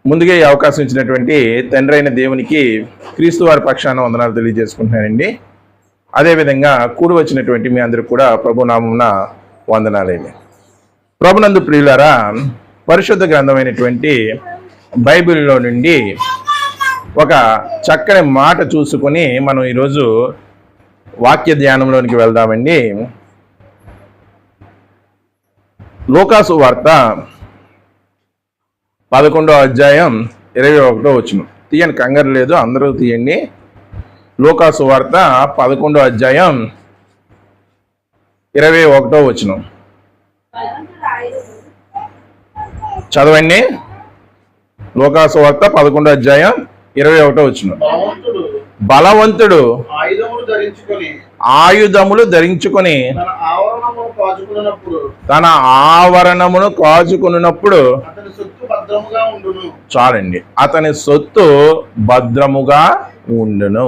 ముందుగా ఈ అవకాశం ఇచ్చినటువంటి తండ్రి అయిన దేవునికి క్రీస్తు వారి పక్షాన వందనాలు తెలియజేసుకుంటున్నానండి. అదేవిధంగా కూడి వచ్చినటువంటి మీ అందరికి కూడా ప్రభునామమున వందనాలండి. ప్రభునందు ప్రియులారా, పరిశుద్ధ గ్రంథమైనటువంటి బైబిల్లో నుండి ఒక చక్కని మాట చూసుకొని మనం ఈరోజు వాక్య ధ్యానంలోనికి వెళ్దామండి. లూకాసు వార్త 11వ అధ్యాయం 21వ వచనం. తీయండి, కంగారు లేదు, అందరూ తీయండి. లూకాసు వార్త 11వ అధ్యాయం 21వ వచనం చదవండి. లూకాసు వార్త 11వ అధ్యాయం 21వ వచనం. బలవంతుడు ఆయుధములు ధరించుకొని తన ఆవరణమును కాచుకున్నప్పుడు చాలండి, అతని సొత్తు భద్రముగా ఉండును.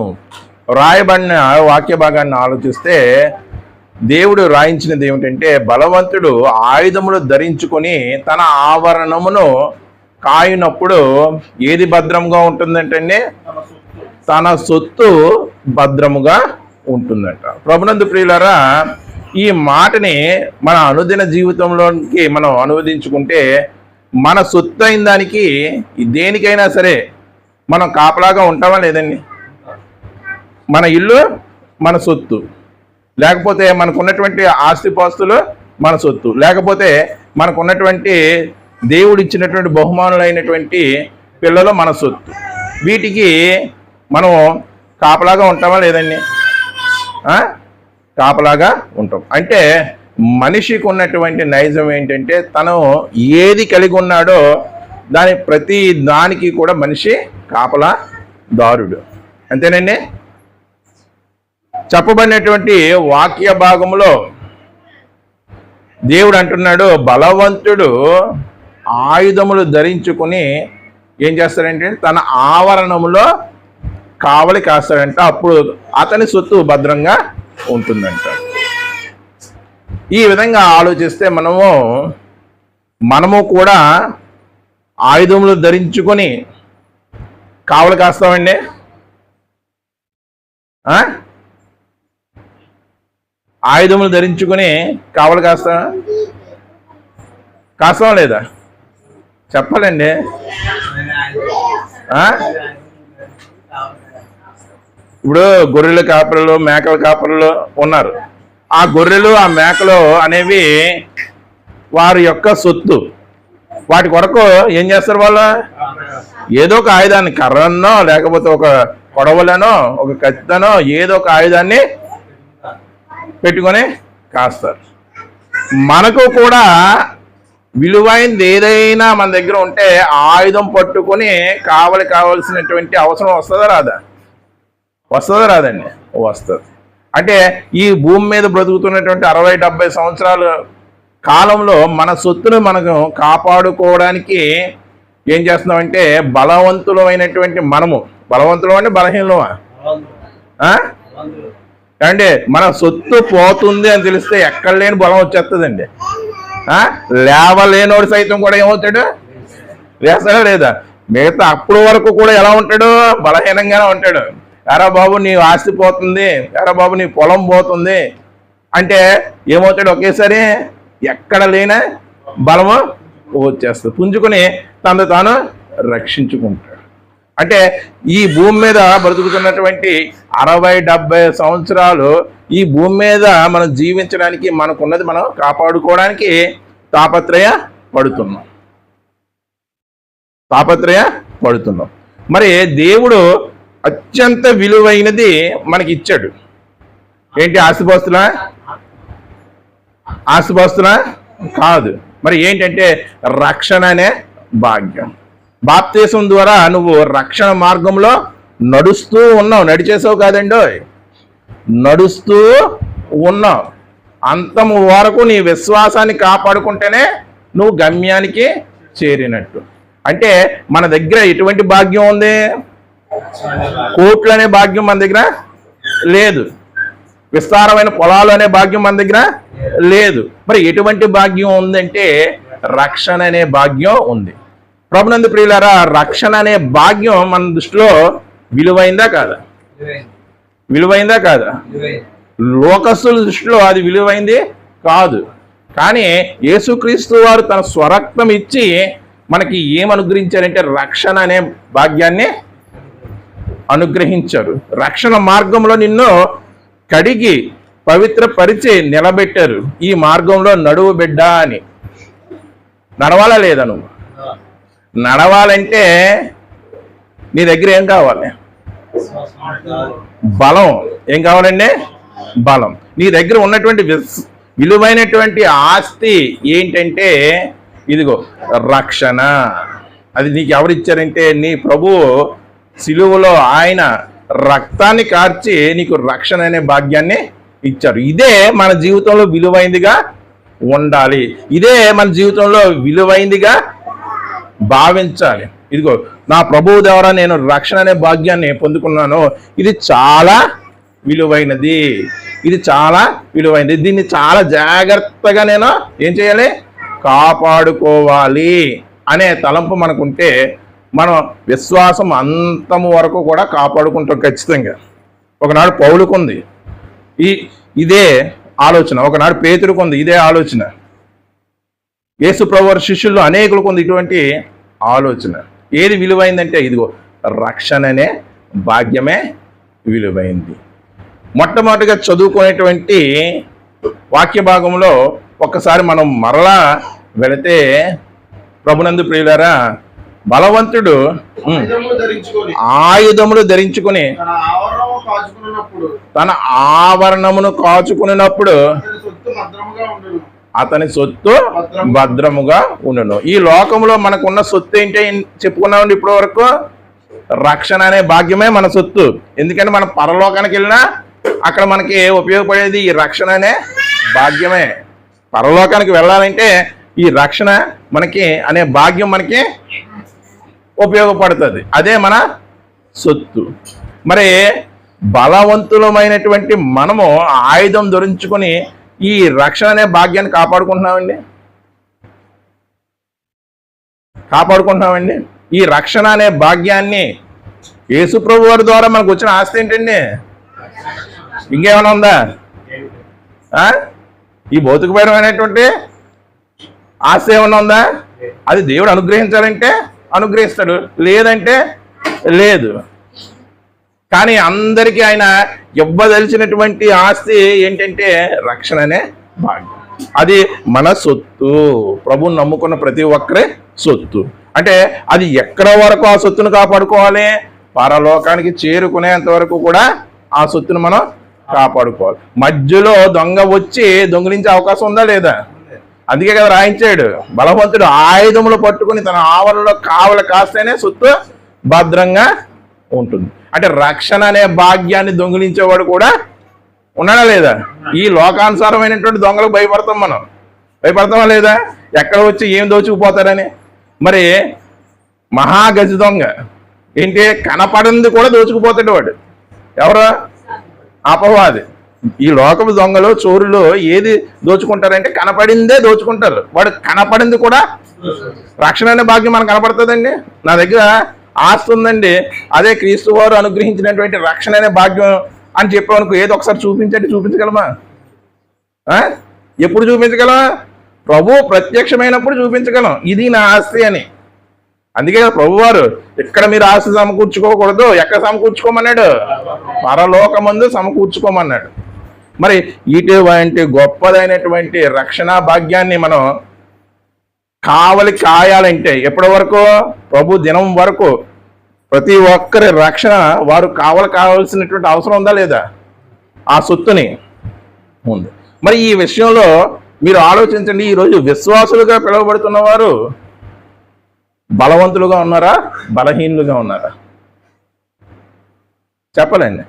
రాయబడిన వాక్య భాగాన్ని ఆలోచిస్తే దేవుడు రాయించినది ఏమిటంటే, బలవంతుడు ఆయుధములు ధరించుకొని తన ఆవరణమును కాయునప్పుడు ఏది భద్రంగా ఉంటుందంటే తన సొత్తు భద్రముగా ఉంటుందంట. ప్రభునందు ప్రియులారా, ఈ మాటని మన అనుదిన జీవితంలోకి మనం అనువదించుకుంటే మన సొత్తు అయిన దానికి దేనికైనా సరే మనం కాపలాగా ఉంటామా లేదండి? మన ఇల్లు మన సొత్తు, లేకపోతే మనకున్నటువంటి ఆస్తిపాస్తులు మన సొత్తు, లేకపోతే మనకున్నటువంటి దేవుడు ఇచ్చినటువంటి బహుమానులైనటువంటి పిల్లలు మన సొత్తు. వీటికి మనం కాపలాగా ఉంటామా లేదండి? కాపలాగా ఉంటాం. అంటే మనిషికి ఉన్నటువంటి నైజం ఏంటంటే, తను ఏది కలిగి ఉన్నాడో ప్రతి దానికి కూడా మనిషి కాపలాదారుడు. అంతేనండి. చెప్పబడినటువంటి వాక్య భాగంలో దేవుడు అంటున్నాడు, బలవంతుడు ఆయుధములు ధరించుకుని ఏం చేస్తాడంటే తన ఆవరణములో కావలి కాస్తాడంట. అప్పుడు అతని సొత్తు భద్రంగా ఉంటుందంట. ఈ విధంగా ఆలోచిస్తే మనము కూడా ఆయుధములు ధరించుకొని కావలి కాస్తామండి. ఆయుధములు ధరించుకొని కావలి కాస్తాం లేదా? చెప్పాలండి. ఇప్పుడు గొర్రెల కాపరులు, మేకల కాపరులు ఉన్నారు. ఆ గొర్రెలు, ఆ మేకలు అనేవి వారి యొక్క సొత్తు. వాటి కొరకు ఏం చేస్తారు? వాళ్ళు ఏదో ఒక ఆయుధాన్ని, కర్రనో లేకపోతే ఒక కొడవలనో ఒక కత్తినో ఏదో ఒక ఆయుధాన్ని పెట్టుకొని కాస్తారు. మనకు కూడా విలువైనది ఏదైనా మన దగ్గర ఉంటే ఆయుధం పట్టుకొని కావలసినటువంటి అవసరం వస్తుందా రాదా? వస్తుందా రాదండి? వస్తుంది. అంటే ఈ భూమి మీద బ్రతుకుతున్నటువంటి 60-70 సంవత్సరాల కాలంలో మన సొత్తును మనకు కాపాడుకోవడానికి ఏం చేస్తున్నామంటే, బలవంతులమైనటువంటి మనము, బలవంతులు అంటే బలహీనమా అంటే మన సొత్తు పోతుంది అని తెలిస్తే ఎక్కడ లేని బలం వచ్చేస్తుందండి. లేవలేనోడు సైతం కూడా ఏమవుతాడు? లేస్తాడా లేదా? మిగతా అప్పుడు వరకు కూడా ఎలా ఉంటాడు? బలహీనంగానే ఉంటాడు. ఎరా బాబు నీ ఆస్తి పోతుంది, ఎరా బాబు నీ పొలం పోతుంది అంటే ఏమవుతాడు? ఒకేసారి ఎక్కడ లేని బలము వచ్చేస్తుంది. పుంజుకొని తను తాను రక్షించుకుంటాడు. అంటే ఈ భూమి మీద బ్రతుకుతున్నటువంటి 60-70 సంవత్సరాలు ఈ భూమి మీద మనం జీవించడానికి, మనకున్నది మనం కాపాడుకోవడానికి తాపత్రయ పడుతున్నాం. మరి దేవుడు అత్యంత విలువైనది మనకి ఇచ్చాడు. ఏంటి? ఆస్తిపాస్తులా కాదు. మరి ఏంటంటే రక్షణ అనే భాగ్యం. బాప్తీసం ద్వారా నువ్వు రక్షణ మార్గంలో నడుస్తూ ఉన్నావు. నడిచేసావు కాదండి, నడుస్తూ ఉన్నావు. అంతం వరకు నీ విశ్వాసాన్ని కాపాడుకుంటేనే నువ్వు గమ్యానికి చేరినట్టు. అంటే మన దగ్గర ఎటువంటి భాగ్యం ఉంది? కోట్లు అనే భాగ్యం మన దగ్గర లేదు. విస్తారమైన పొలాలు అనే భాగ్యం మన దగ్గర లేదు. మరి ఎటువంటి భాగ్యం ఉందంటే రక్షణ అనే భాగ్యం ఉంది. ప్రభునందు ప్రియులారా, రక్షణ అనే భాగ్యం మన దృష్టిలో విలువైందా కాదా? విలువైందా కాదా? లోకస్తుల దృష్టిలో అది విలువైంది కాదు. కానీ యేసుక్రీస్తు వారు తన స్వరక్తం ఇచ్చి మనకి ఏమనుగ్రహించారంటే రక్షణ అనే భాగ్యాన్ని అనుగ్రహించారు. రక్షణ మార్గంలో నిన్ను కడిగి పవిత్రపరిచి నిలబెట్టారు. ఈ మార్గంలో నడువు బిడ్డ అని. నడవాలా లేదా? నువ్వు నడవాలంటే నీ దగ్గర ఏం కావాలి? బలం. ఏం కావాలండి? బలం. నీ దగ్గర ఉన్నటువంటి విలువైనటువంటి ఆస్తి ఏంటంటే ఇదిగో రక్షణ. అది నీకు ఎవరిచ్చారంటే నీ ప్రభువు సిలువలో ఆయన రక్తాన్ని కార్చి నీకు రక్షణ అనే భాగ్యాన్ని ఇచ్చారు. ఇదే మన జీవితంలో విలువైందిగా ఉండాలి. ఇదే మన జీవితంలో విలువైందిగా భావించాలి. ఇదిగో నా ప్రభువు ద్వారా నేను రక్షణ అనే భాగ్యాన్ని పొందుకున్నాను. ఇది చాలా విలువైనది. ఇది చాలా విలువైనది. దీన్ని చాలా జాగ్రత్తగా నేను ఏం చేయాలి? కాపాడుకోవాలి అనే తలంపు మనకుంటే మనం విశ్వాసం అంతము వరకు కూడా కాపాడుకుంటాం ఖచ్చితంగా. ఒకనాడు పౌలుకుంది ఇదే ఆలోచన, ఒకనాడు పేతురుకుంది ఇదే ఆలోచన, యేసు ప్రభువు శిష్యుల్లో అనేకులకు ఉంది ఇటువంటి ఆలోచన. ఏది విలువైందంటే ఇదిగో రక్షణ అనే భాగ్యమే విలువైంది. మొట్టమొదటిగా చదువుకునేటువంటి వాక్య భాగంలో ఒక్కసారి మనం మరలా వెళితే, ప్రభునందు ప్రియులారా, బలవంతుడు ఆయుధములు ధరించుకుని తన ఆవరణమును కాచుకున్నప్పుడు అతని సొత్తు భద్రముగా ఉండును. ఈ లోకంలో మనకున్న సొత్తు ఏంటి చెప్పుకున్నామండి ఇప్పటి వరకు? రక్షణ అనే భాగ్యమే మన సొత్తు. ఎందుకంటే మనం పరలోకానికి వెళ్ళినా అక్కడ మనకి ఉపయోగపడేది ఈ రక్షణ అనే భాగ్యమే. పరలోకానికి వెళ్ళాలంటే ఈ రక్షణ మనకి అనే భాగ్యం మనకి ఉపయోగపడుతుంది. అదే మన సొత్తు. మరి బలవంతులమైనటువంటి మనము ఆయుధం ధరించుకొని ఈ రక్షణ అనే భాగ్యాన్ని కాపాడుకుంటున్నామండి. ఈ రక్షణ అనే భాగ్యాన్ని యేసుప్రభు వారి ద్వారా మనకు వచ్చిన ఆస్తి ఏంటండి? ఇంకేమైనా ఉందా? ఈ భౌతికపరమైనటువంటి ఆస్తి ఏమైనా ఉందా? అది దేవుడు అనుగ్రహించాలంటే అనుగ్రహిస్తాడు, లేదంటే లేదు. కానీ అందరికీ ఆయన ఇవ్వదలిచినటువంటి ఆస్తి ఏంటంటే రక్షణ అనే భాగ్యం. అది మన సొత్తు. ప్రభువుని నమ్ముకున్న ప్రతి ఒక్కరే సొత్తు. అంటే అది ఎక్కడ వరకు ఆ సొత్తును కాపాడుకోవాలి? పరలోకానికి చేరుకునేంత వరకు కూడా ఆ సొత్తును మనం కాపాడుకోవాలి. మధ్యలో దొంగ వచ్చి దొంగిలించే అవకాశం ఉందా లేదా? అందుకే కదా రాయించాడు, బలవంతుడు ఆయుధములు పట్టుకుని తన ఆవరణలో కావలి కాస్తేనే సొత్తు భద్రంగా ఉంటుంది. అంటే రక్షణ అనే భాగ్యాన్ని దొంగిలించేవాడు కూడా ఉన్నాడా లేదా? ఈ లోకానుసారమైనటువంటి దొంగలకు భయపడతామా లేదా? ఎక్కడ వచ్చి ఏం దోచుకుపోతారని. మరి మహాగజ దొంగ ఏంటి? కనపడింది కూడా దోచుకుపోతాడు వాడు. ఎవరు? అపవాది. ఈ లోకపు దొంగలు చోరులు ఏది దోచుకుంటారంటే కనపడిందే దోచుకుంటారు. వాడు కనపడింది కూడా. రక్షణ అనే భాగ్యం మనకు కనపడుతుందండి. నా దగ్గర ఆస్తి ఉందండి, అదే క్రీస్తు వారు అనుగ్రహించినటువంటి రక్షణ అనే భాగ్యం అని చెప్పేవనుకో, ఏదో ఒకసారి చూపించగలమా? ఎప్పుడు చూపించగలం? ప్రభు ప్రత్యక్షమైనప్పుడు చూపించగలం ఇది నా ఆస్తి అని. అందుకే కదా ప్రభువారు ఇక్కడ మీరు ఆస్తి సమకూర్చుకోకూడదు, ఎక్కడ సమకూర్చుకోమన్నాడు? పరలోకమందు సమకూర్చుకోమన్నాడు. మరి ఇటువంటి గొప్పదైనటువంటి రక్షణ భాగ్యాన్ని మనం కాయాలంటే ఎప్పటి వరకు? ప్రభు దినం వరకు ప్రతి ఒక్కరి రక్షణ వారు కావాల్సినటువంటి అవసరం ఉందా లేదా? ఆ సొత్తుని ఉంది. మరి ఈ విషయంలో మీరు ఆలోచించండి. ఈరోజు విశ్వాసులుగా పిలువబడుతున్న వారు బలవంతులుగా ఉన్నారా, బలహీనులుగా ఉన్నారా? చెప్పలేండి.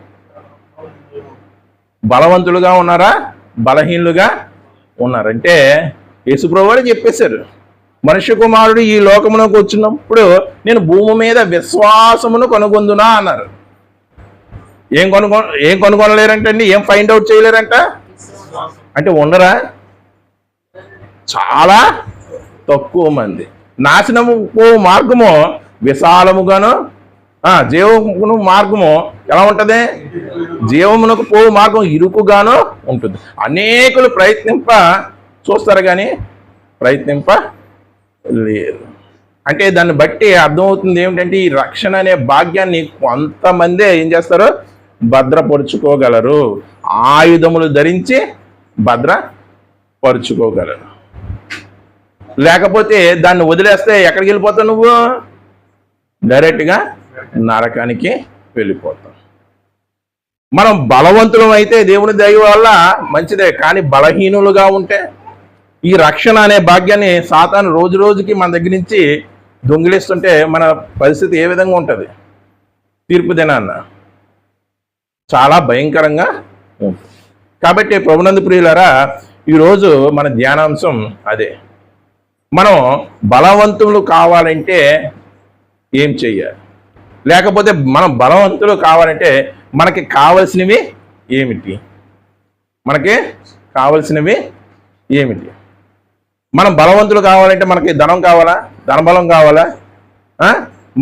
బలవంతులుగా ఉన్నారా, బలహీనులుగా ఉన్నారంటే యేసుప్రభువు వారు చెప్పేశారు, మనుష్య కుమారుడు ఈ లోకమునకు వచ్చినప్పుడు నేను భూమి మీద విశ్వాసమును కనుగొందునా అన్నారు. ఏం కనుగొనలేరంటే అండి? ఏం ఫైండ్ అవుట్ చేయలేరంట? అంటే ఉండరా? చాలా తక్కువ మంది. నాశనము పో మార్గము విశాలముగాను, జీవమును మార్గము ఎలా ఉంటుంది? జీవమునకు పో మార్గం ఇరుకుగాను ఉంటుంది. అనేకులు చూస్తారు కానీ లేరు. అంటే దాన్ని బట్టి అర్థమవుతుంది ఏమిటంటే ఈ రక్షణ అనే భాగ్యాన్ని కొంతమందే ఏం చేస్తారు? భద్రపరుచుకోగలరు, ఆయుధములు ధరించి భద్రపరుచుకోగలరు. లేకపోతే దాన్ని వదిలేస్తే ఎక్కడికి వెళ్ళిపోతావు? నువ్వు డైరెక్ట్గా నరకానికి వెళ్ళిపోతావు. మనం బలవంతులం అయితే దేవుని దయ వల్ల మంచిదే, కానీ బలహీనులుగా ఉంటే ఈ రక్షణ అనే భాగ్యాన్ని సాతాను రోజు రోజుకి మన దగ్గర నుంచి దొంగిలిస్తుంటే మన పరిస్థితి ఏ విధంగా ఉంటుంది? తీర్పు దినాన్న చాలా భయంకరంగా ఉంటుంది. కాబట్టి ప్రభునందు ప్రియులారా, ఈరోజు మన ధ్యానాంశం అదే. మనం బలవంతులు కావాలంటే ఏం చెయ్యాలి? లేకపోతే మనం బలవంతులు కావాలంటే మనకి కావలసినవి ఏమిటి? మనం బలవంతులు కావాలంటే మనకి ధనం కావాలా? ధనబలం కావాలా?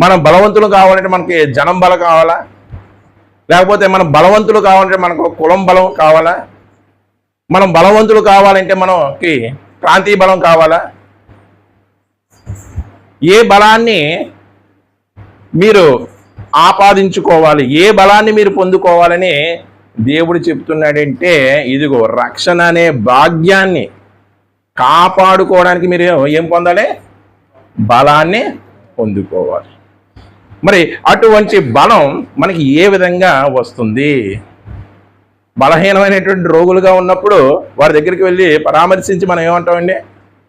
మనం బలవంతులు కావాలంటే మనకి జనం బలం కావాలా? లేకపోతే మనం బలవంతులు కావాలంటే మనకు కులం బలం కావాలా? మనం బలవంతులు కావాలంటే మనకి ప్రాంతీయ బలం కావాలా? ఏ బలాన్ని మీరు ఆపాదించుకోవాలి, ఏ బలాన్ని మీరు పొందుకోవాలని దేవుడు చెప్తున్నాడంటే, ఇదిగో రక్షణ అనే భాగ్యాన్ని కాపాడుకోవడానికి మీరు ఏం పొందాలి? బలాన్ని పొందుకోవాలి. మరి అటువంటి బలం మనకి ఏ విధంగా వస్తుంది? బలహీనమైనటువంటి రోగులుగా ఉన్నప్పుడు వారి దగ్గరికి వెళ్ళి పరామర్శించి మనం ఏమంటామండి?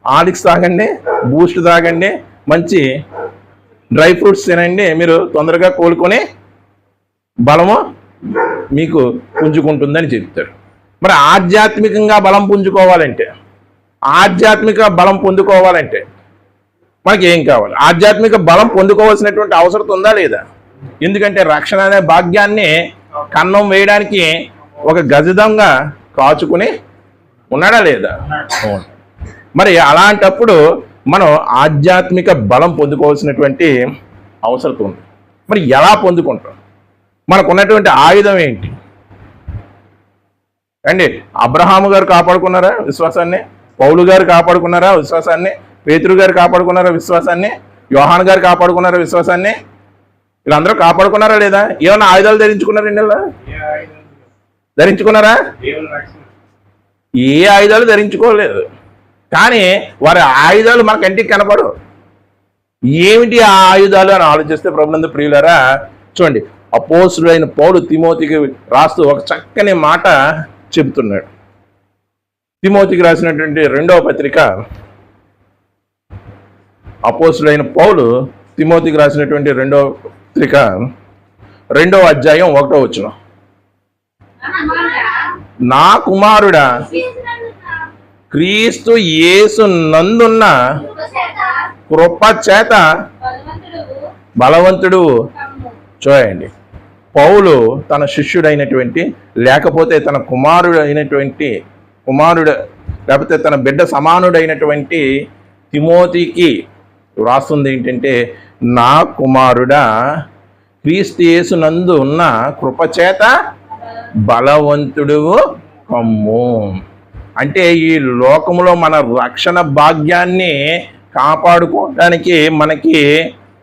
ఆలిక్స్ తాగండి, బూస్ట్ తాగండి, మంచి డ్రై ఫ్రూట్స్ తినండి, మీరు తొందరగా కోలుకొని బలము మీకు పుంజుకుంటుందని చెప్తాడు. మరి ఆధ్యాత్మికంగా బలం పుంజుకోవాలంటే, ఆధ్యాత్మిక బలం పొందుకోవాలంటే మనకి ఏం కావాలి? ఆధ్యాత్మిక బలం పొందుకోవాల్సినటువంటి అవసరం ఉందా లేదా? ఎందుకంటే రక్షణ అనే భాగ్యాన్ని కన్నం వేయడానికి ఒక గజదంగా కాచుకుని ఉన్నాడా లేదా? మరి అలాంటప్పుడు మనం ఆధ్యాత్మిక బలం పొందుకోవాల్సినటువంటి అవసరం ఉంది. మరి ఎలా పొందుకుంటాం? మనకు ఉన్నటువంటి ఆయుధం ఏంటి అండి? అబ్రహాము గారు కాపాడుకున్నారా విశ్వాసాన్ని? పౌలు గారు కాపాడుకున్నారా విశ్వాసాన్ని? పేతురు గారు కాపాడుకున్నారా విశ్వాసాన్ని? యోహాన్ గారు కాపాడుకున్నారా విశ్వాసాన్ని? వీళ్ళందరూ కాపాడుకున్నారా లేదా? ఏమన్నా ఆయుధాలు ధరించుకున్నారండి? ధరించుకున్నారా? ఏ ఆయుధాలు ధరించుకోలేదు. కానీ వారి ఆయుధాలు మన కంటికి కనపడవు. ఏమిటి ఆ ఆయుధాలు అని ఆలోచిస్తే ప్రభునందు ప్రియులారా, చూడండి, అపోస్తుడైన పౌలు తిమోతికి రాస్తూ ఒక చక్కని మాట చెబుతున్నాడు. తిమోతికి రాసినటువంటి 2వ పత్రిక, అపోస్తుడైన పౌలు తిమోతికి రాసినటువంటి 2వ పత్రిక 2వ అధ్యాయం 1వ వచనం, నా కుమారుడా క్రీస్తు యేసు నందున్న కృప చేత బలవంతుడు. చూడండి, పౌలు తన శిష్యుడైనటువంటి, లేకపోతే తన కుమారుడు లేకపోతే తన బిడ్డ సమానుడైనటువంటి తిమోతికి వ్రాస్తుంది ఏంటంటే, నా కుమారుడా క్రీస్తు యేసు నందు ఉన్న కృపచేత బలవంతుడు కమ్ము. అంటే ఈ లోకములో మన రక్షణ భాగ్యాన్ని కాపాడుకోవడానికి మనకి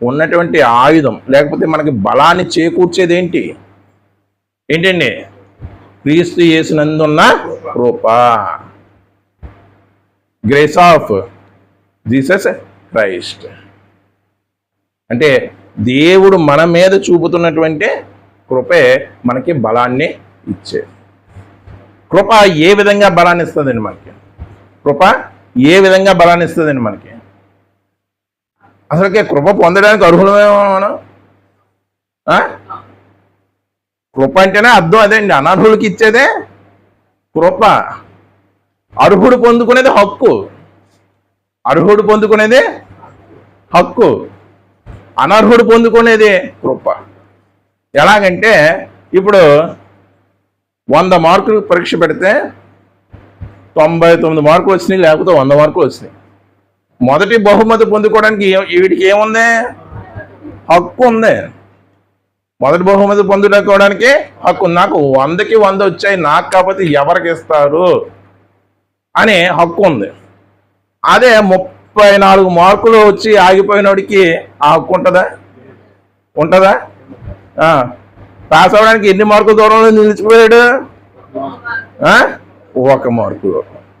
ఉన్నటువంటి ఆయుధం, లేకపోతే మనకి బలాన్ని చేకూర్చేది ఏంటండి? క్రీస్తు యేసునందున్న కృప, గ్రేస్ ఆఫ్ జీసస్ క్రైస్ట్. అంటే దేవుడు మన మీద చూపుతున్నటువంటి కృపే మనకి బలాన్ని ఇచ్చే. కృప ఏ విధంగా బలాన్ని ఇస్తుందండి మనకి? కృప ఏ విధంగా బలాన్ని ఇస్తుందండి మనకి? అసలుకే కృప పొందడానికి అర్హులమేమో మనం? కృప అంటేనే అర్థం అదేండి, అనర్హులకి ఇచ్చేదే కృప. అర్హుడు పొందుకునేది హక్కు, అర్హుడు పొందుకునేది హక్కు, అనర్హుడు పొందుకునేది కృప. ఎలాగంటే ఇప్పుడు 100 మార్కులు పరీక్ష పెడితే 99 మార్కులు వచ్చినాయి, లేకపోతే 100 మార్కులు వచ్చినాయి. మొదటి బహుమతి పొందుకోవడానికి వీడికి ఏముంది? హక్కు ఉంది. మొదటి బహుమతి పొందుకోవడానికి హక్కు. నాకు 100కి 100 వచ్చాయి, నాకు కాకపోతే ఎవరికి ఇస్తారు అనే హక్కు ఉంది. అదే 34 మార్కులు వచ్చి ఆగిపోయినోడికి ఆ హక్కు ఉంటుందా? ఉంటుందా? పాస్ అవ్వడానికి ఎన్ని మార్కుల దూరంలో నిలిచిపోయాడు? 1 మార్కు.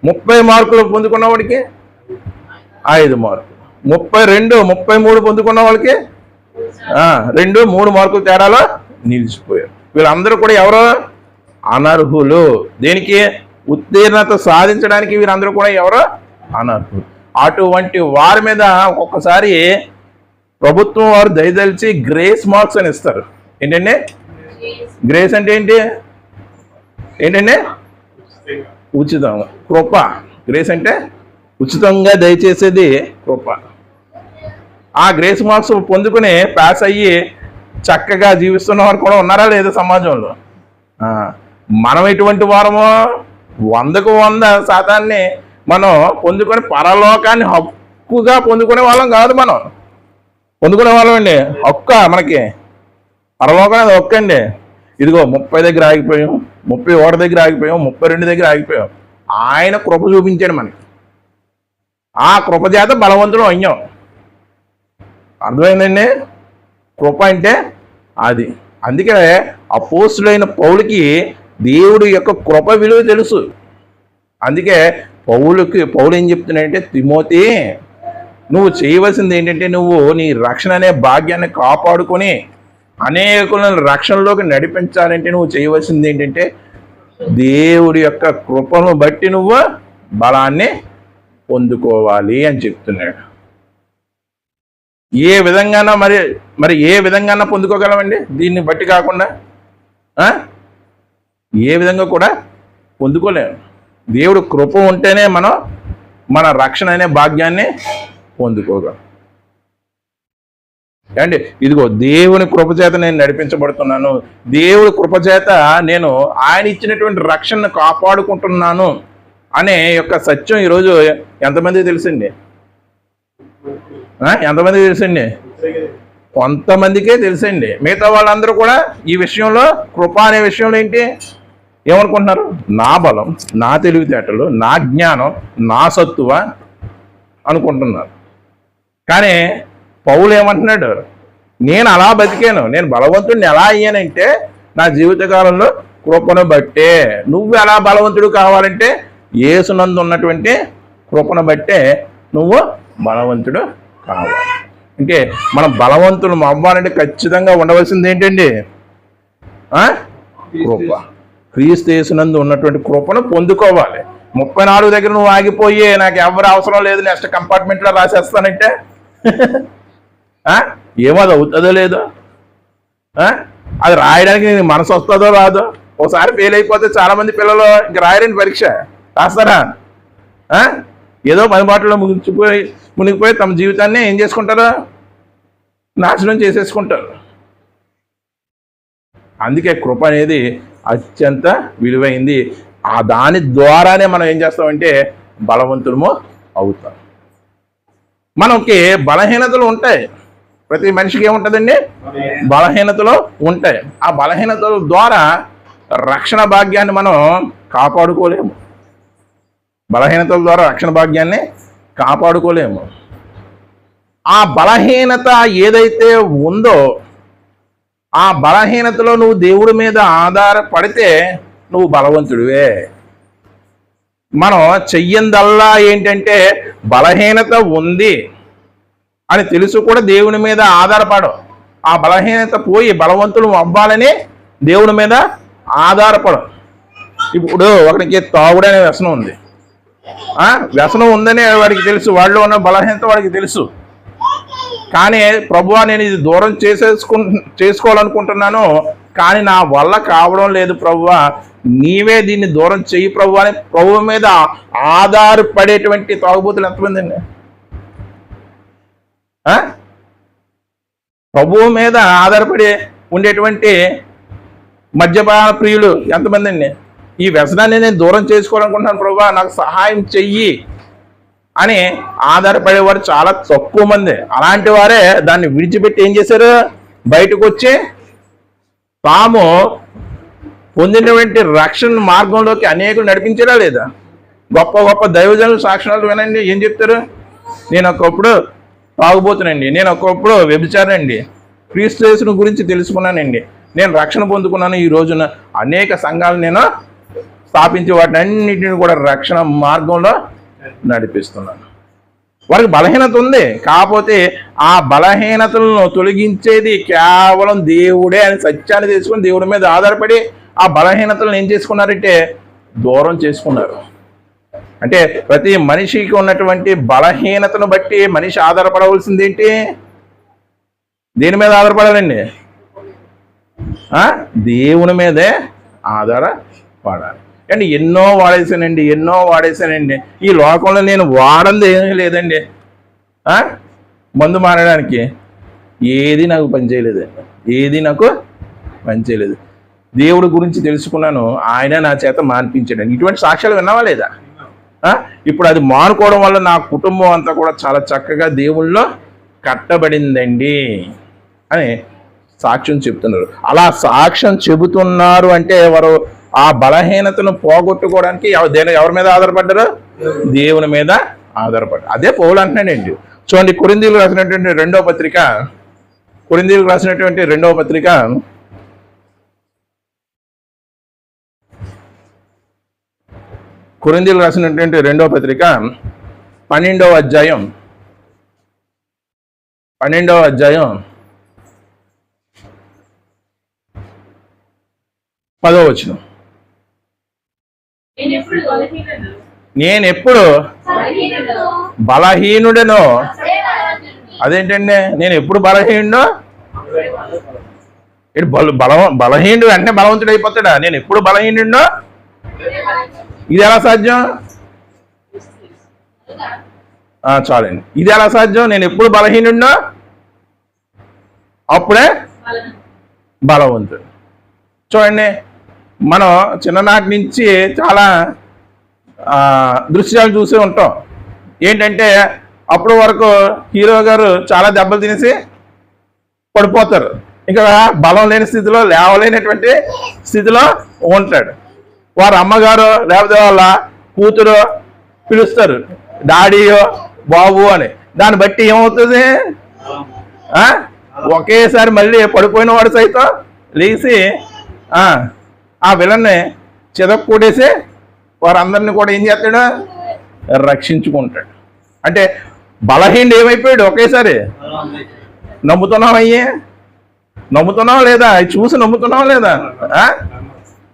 30 మార్కులు పొందుకున్న వాడికి 5 మార్కులు. 32, 33 పొందుకున్న వాళ్ళకి 2, 3 మార్కులు తేడాలో నిలిచిపోయారు. వీళ్ళందరూ కూడా ఎవరు? అనర్హులు. దేనికి? ఉత్తీర్ణత సాధించడానికి వీరందరూ కూడా ఎవరు? అనర్హులు. అటువంటి వారి మీద ఒక్కొక్కసారి ప్రభుత్వం వారు దయదలిచి గ్రేస్ మార్క్స్ అని ఇస్తారు. ఏంటండి గ్రేస్ అంటే? ఏంటండి ఉచితం, కృప. గ్రేస్ అంటే ఉచితంగా దయచేసేది కృప. ఆ గ్రేస్ మార్క్స్ పొందుకుని పాస్ అయ్యి చక్కగా జీవిస్తున్న వారు కూడా ఉన్నారా లేదా సమాజంలో? మనం ఎటువంటి వారమో 100కు 100% మనం పొందుకొని పరలోకాన్ని హక్కుగా పొందుకునే వాళ్ళం కాదు. మనం పొందుకునే వాళ్ళం అండి. హక్క మనకి పరలోకం అది హక్కు అండి. ఇదిగో 30 దగ్గర ఆగిపోయాం, 31 దగ్గర ఆగిపోయాం, 32 దగ్గర ఆగిపోయాం. ఆయన కృప చూపించాడు మనకి. ఆ కృప చేత బలవంతుడు అయ్యాం. అర్థమైందండి? కృప అంటే అది. అందుకే అపోస్తులైన పౌలుకి దేవుడి యొక్క కృప విలువ తెలుసు. అందుకే పౌలు ఏం చెప్తున్నాడంటే, తిమోతి నువ్వు చేయవలసింది ఏంటంటే, నువ్వు నీ రక్షణ అనే భాగ్యాన్ని కాపాడుకొని అనేకులను రక్షణలోకి నడిపించాలంటే నువ్వు చేయవలసింది ఏంటంటే, దేవుడి యొక్క కృపను బట్టి నువ్వు బలాన్ని పొందుకోవాలి అని చెప్తున్నాడు. ఏ విధంగానా మరి ఏ విధంగానా పొందుకోగలమండి? దీన్ని బట్టి కాకుండా ఏ విధంగా కూడా పొందుకోలేము. దేవుడు కృప ఉంటేనే మనం మన రక్షణ అనే భాగ్యాన్ని పొందుకోగలం. అండి ఇదిగో దేవుని కృపచేత నేను నడిపించబడుతున్నాను, దేవుడి కృపచేత నేను ఆయన ఇచ్చినటువంటి రక్షణను కాపాడుకుంటున్నాను అనే యొక్క సత్యం ఈరోజు ఎంతమందికి తెలుసండి? ఎంతమందికి తెలుసండి? కొంతమందికే తెలుసండి. మిగతా వాళ్ళందరూ కూడా ఈ విషయంలో, కృప అనే విషయంలో ఏంటి ఏమనుకుంటున్నారు? నా బలం, నా తెలివితేటలు, నా జ్ఞానం, నా సత్తువ అనుకుంటున్నారు. కానీ పౌలు ఏమంటున్నాడు? నేను అలా బతికాను, నేను బలవంతుడిని ఎలా అయ్యానంటే నా జీవితకాలంలో కృపను బట్టే. నువ్వు ఎలా బలవంతుడు కావాలంటే యేసునందు ఉన్నటువంటి కృపను బట్టే నువ్వు బలవంతుడు కావాలి. అంటే మనం బలవంతులు అవ్వాలంటే ఖచ్చితంగా ఉండవలసింది ఏంటండి? కృప. క్రీస్తు యేసునందు ఉన్నటువంటి కృపను పొందుకోవాలి. 34 దగ్గర నువ్వు ఆగిపోయి నాకు ఎవరు అవసరం లేదు నెక్స్ట్ కంపార్ట్మెంట్లో రాసేస్తానంటే ఏమో అది అవుతుందో లేదో, అది రాయడానికి మనసు వస్తుందో రాదో. ఒకసారి ఫెయిల్ అయిపోతే చాలామంది పిల్లలు ఇంక రాయలేని పరీక్ష రాస్తారా? ఏదో పనిబాటులో మునిగిపోయి తమ జీవితాన్ని ఏం చేసుకుంటారు? నాశనం చేసేసుకుంటారు. అందుకే కృప అనేది అత్యంత విలువైంది. ఆ దాని ద్వారానే మనం ఏం చేస్తామంటే బలవంతులము అవుతాం. మనకి బలహీనతలు ఉంటాయి. ప్రతి మనిషికి ఏముంటుందండి? బలహీనతలు ఉంటాయి. ఆ బలహీనతల ద్వారా రక్షణ భాగ్యాన్ని మనం కాపాడుకోలేము. బలహీనతల ద్వారా రక్షణ భాగ్యాన్ని కాపాడుకోలేము. ఆ బలహీనత ఏదైతే ఉందో ఆ బలహీనతలో నువ్వు దేవుడి మీద ఆధారపడితే నువ్వు బలవంతుడివే. మనం చెయ్యందల్లా ఏంటంటే బలహీనత ఉంది అని తెలుసు కూడా దేవుని మీద ఆధారపడం. ఆ బలహీనత పోయి బలవంతులు అవ్వాలని దేవుని మీద ఆధారపడం. ఇప్పుడు ఒకరికి తాగుడనే వ్యసనం ఉంది. వ్యసనం ఉందని వాడికి తెలుసు, వాడిలో ఉన్న బలహీనత వాడికి తెలుసు. కానీ ప్రభువా నేను ఇది దూరం చేసుకోవాలనుకుంటున్నాను, కానీ నా వల్ల కావడం లేదు ప్రభువా, నీవే దీన్ని దూరం చెయ్యి ప్రభువా అని ప్రభువు మీద ఆధారపడేటువంటి తాగుబోతులు ఎంతమంది అండి? ప్రభువు మీద ఆధారపడి ఉండేటువంటి మద్యపాన ప్రియులు ఎంతమంది అండి? ఈ వ్యసనాన్ని నేను దూరం చేసుకోవాలనుకుంటున్నాను ప్రభువా, నాకు సహాయం చెయ్యి అని ఆధారపడేవారు చాలా తక్కువ మంది. అలాంటి వారే దాన్ని విడిచిపెట్టి ఏం చేశారు, బయటకు వచ్చి తాము పొందినటువంటి రక్షణ మార్గంలోకి అనేకులు నడిపించారా లేదా? గొప్ప గొప్ప దైవజనులు సాక్ష్యాలు వినండి, ఏం చెప్తారు? నేను ఒకప్పుడు తాగుబోతునండి, నేను ఒకప్పుడు వ్యభిచారండి, క్రీస్తు యేసుని గురించి తెలుసుకున్నానండి, నేను రక్షణ పొందుకున్నాను, ఈ రోజున అనేక సంఘాలు నేను స్థాపించి వాటిని అన్నింటిని కూడా రక్షణ మార్గంలో నడిపిస్తున్నాను. వారికి బలహీనత ఉంది, కాకపోతే ఆ బలహీనతలను తొలగించేది కేవలం దేవుడే అని సత్యాన్ని తెలుసుకుని దేవుడి మీద ఆధారపడి ఆ బలహీనతలను ఏం చేసుకున్నారంటే దూరం చేసుకున్నారు. అంటే ప్రతి మనిషికి ఉన్నటువంటి బలహీనతను బట్టి మనిషి ఆధారపడవలసింది ఏంటి? దేని మీద ఆధారపడాలండి? దేవుని మీదే ఆధారపడాలి. అంటే ఎన్నో వాడేసానండి. ఈ లోకంలో నేను వాడంది ఏమీ లేదండి. మందు మారడానికి ఏది నాకు పనిచేయలేదు. దేవుడి గురించి తెలుసుకున్నాను, ఆయన నా చేత మాన్పించాడు. ఇటువంటి సాక్ష్యాలు విన్నావా లేదా? ఇప్పుడు అది మానుకోవడం వల్ల నా కుటుంబం అంతా కూడా చాలా చక్కగా దేవుళ్ళో కట్టబడిందండి అని సాక్ష్యం చెప్తున్నారు. అలా సాక్ష్యం చెబుతున్నారు అంటే వారు ఆ బలహీనతను పోగొట్టుకోవడానికి ఎవరి మీద ఆధారపడ్డారు? దేవుని మీద ఆధారపడ్డారు. అదే పౌలు అంటున్నాడండి. చూడండి, కొరింథీయులకు రాసినటువంటి రెండవ పత్రిక 12వ అధ్యాయం 10వ వచనం. నేనెప్పుడు బలహీనుడనో, అదేంటండి? నేను ఎప్పుడు బలహీనుడో, బలహీనుడు వెంటనే బలవంతుడు అయిపోతాడా? నేను ఎప్పుడు బలహీనుడో, ఇది ఎలా సాధ్యం? చాలండి, ఇది ఎలా సాధ్యం? నేను ఎప్పుడు బలహీనుడో అప్పుడే బలవంతుడు. చూడండి, మనం చిన్ననాటి నుంచి చాలా దృశ్యాలు చూసే ఉంటాం. ఏంటంటే అప్పటి వరకు హీరో గారు చాలా దెబ్బలు తినేసి పడిపోతారు, ఇంకా బలం లేని స్థితిలో, లేవలేనటువంటి స్థితిలో ఉంటాడు. వారు అమ్మగారు లేకపోతే వాళ్ళ కూతురు పిలుస్తారు డాడీయో బాబు అని. దాన్ని బట్టి ఏమవుతుంది? ఒకేసారి మళ్ళీ పడిపోయిన వాడు సైతం లేచి ఆ విలన్ని చెదక్కూడేసి వారందరినీ కూడా ఏం చేస్తాడు? రక్షించుకుంటాడు. అంటే బలహీనుడు ఏమైపోయాడు ఒకేసారి? నమ్ముతున్నాం లేదా? చూసి నమ్ముతున్నాం లేదా?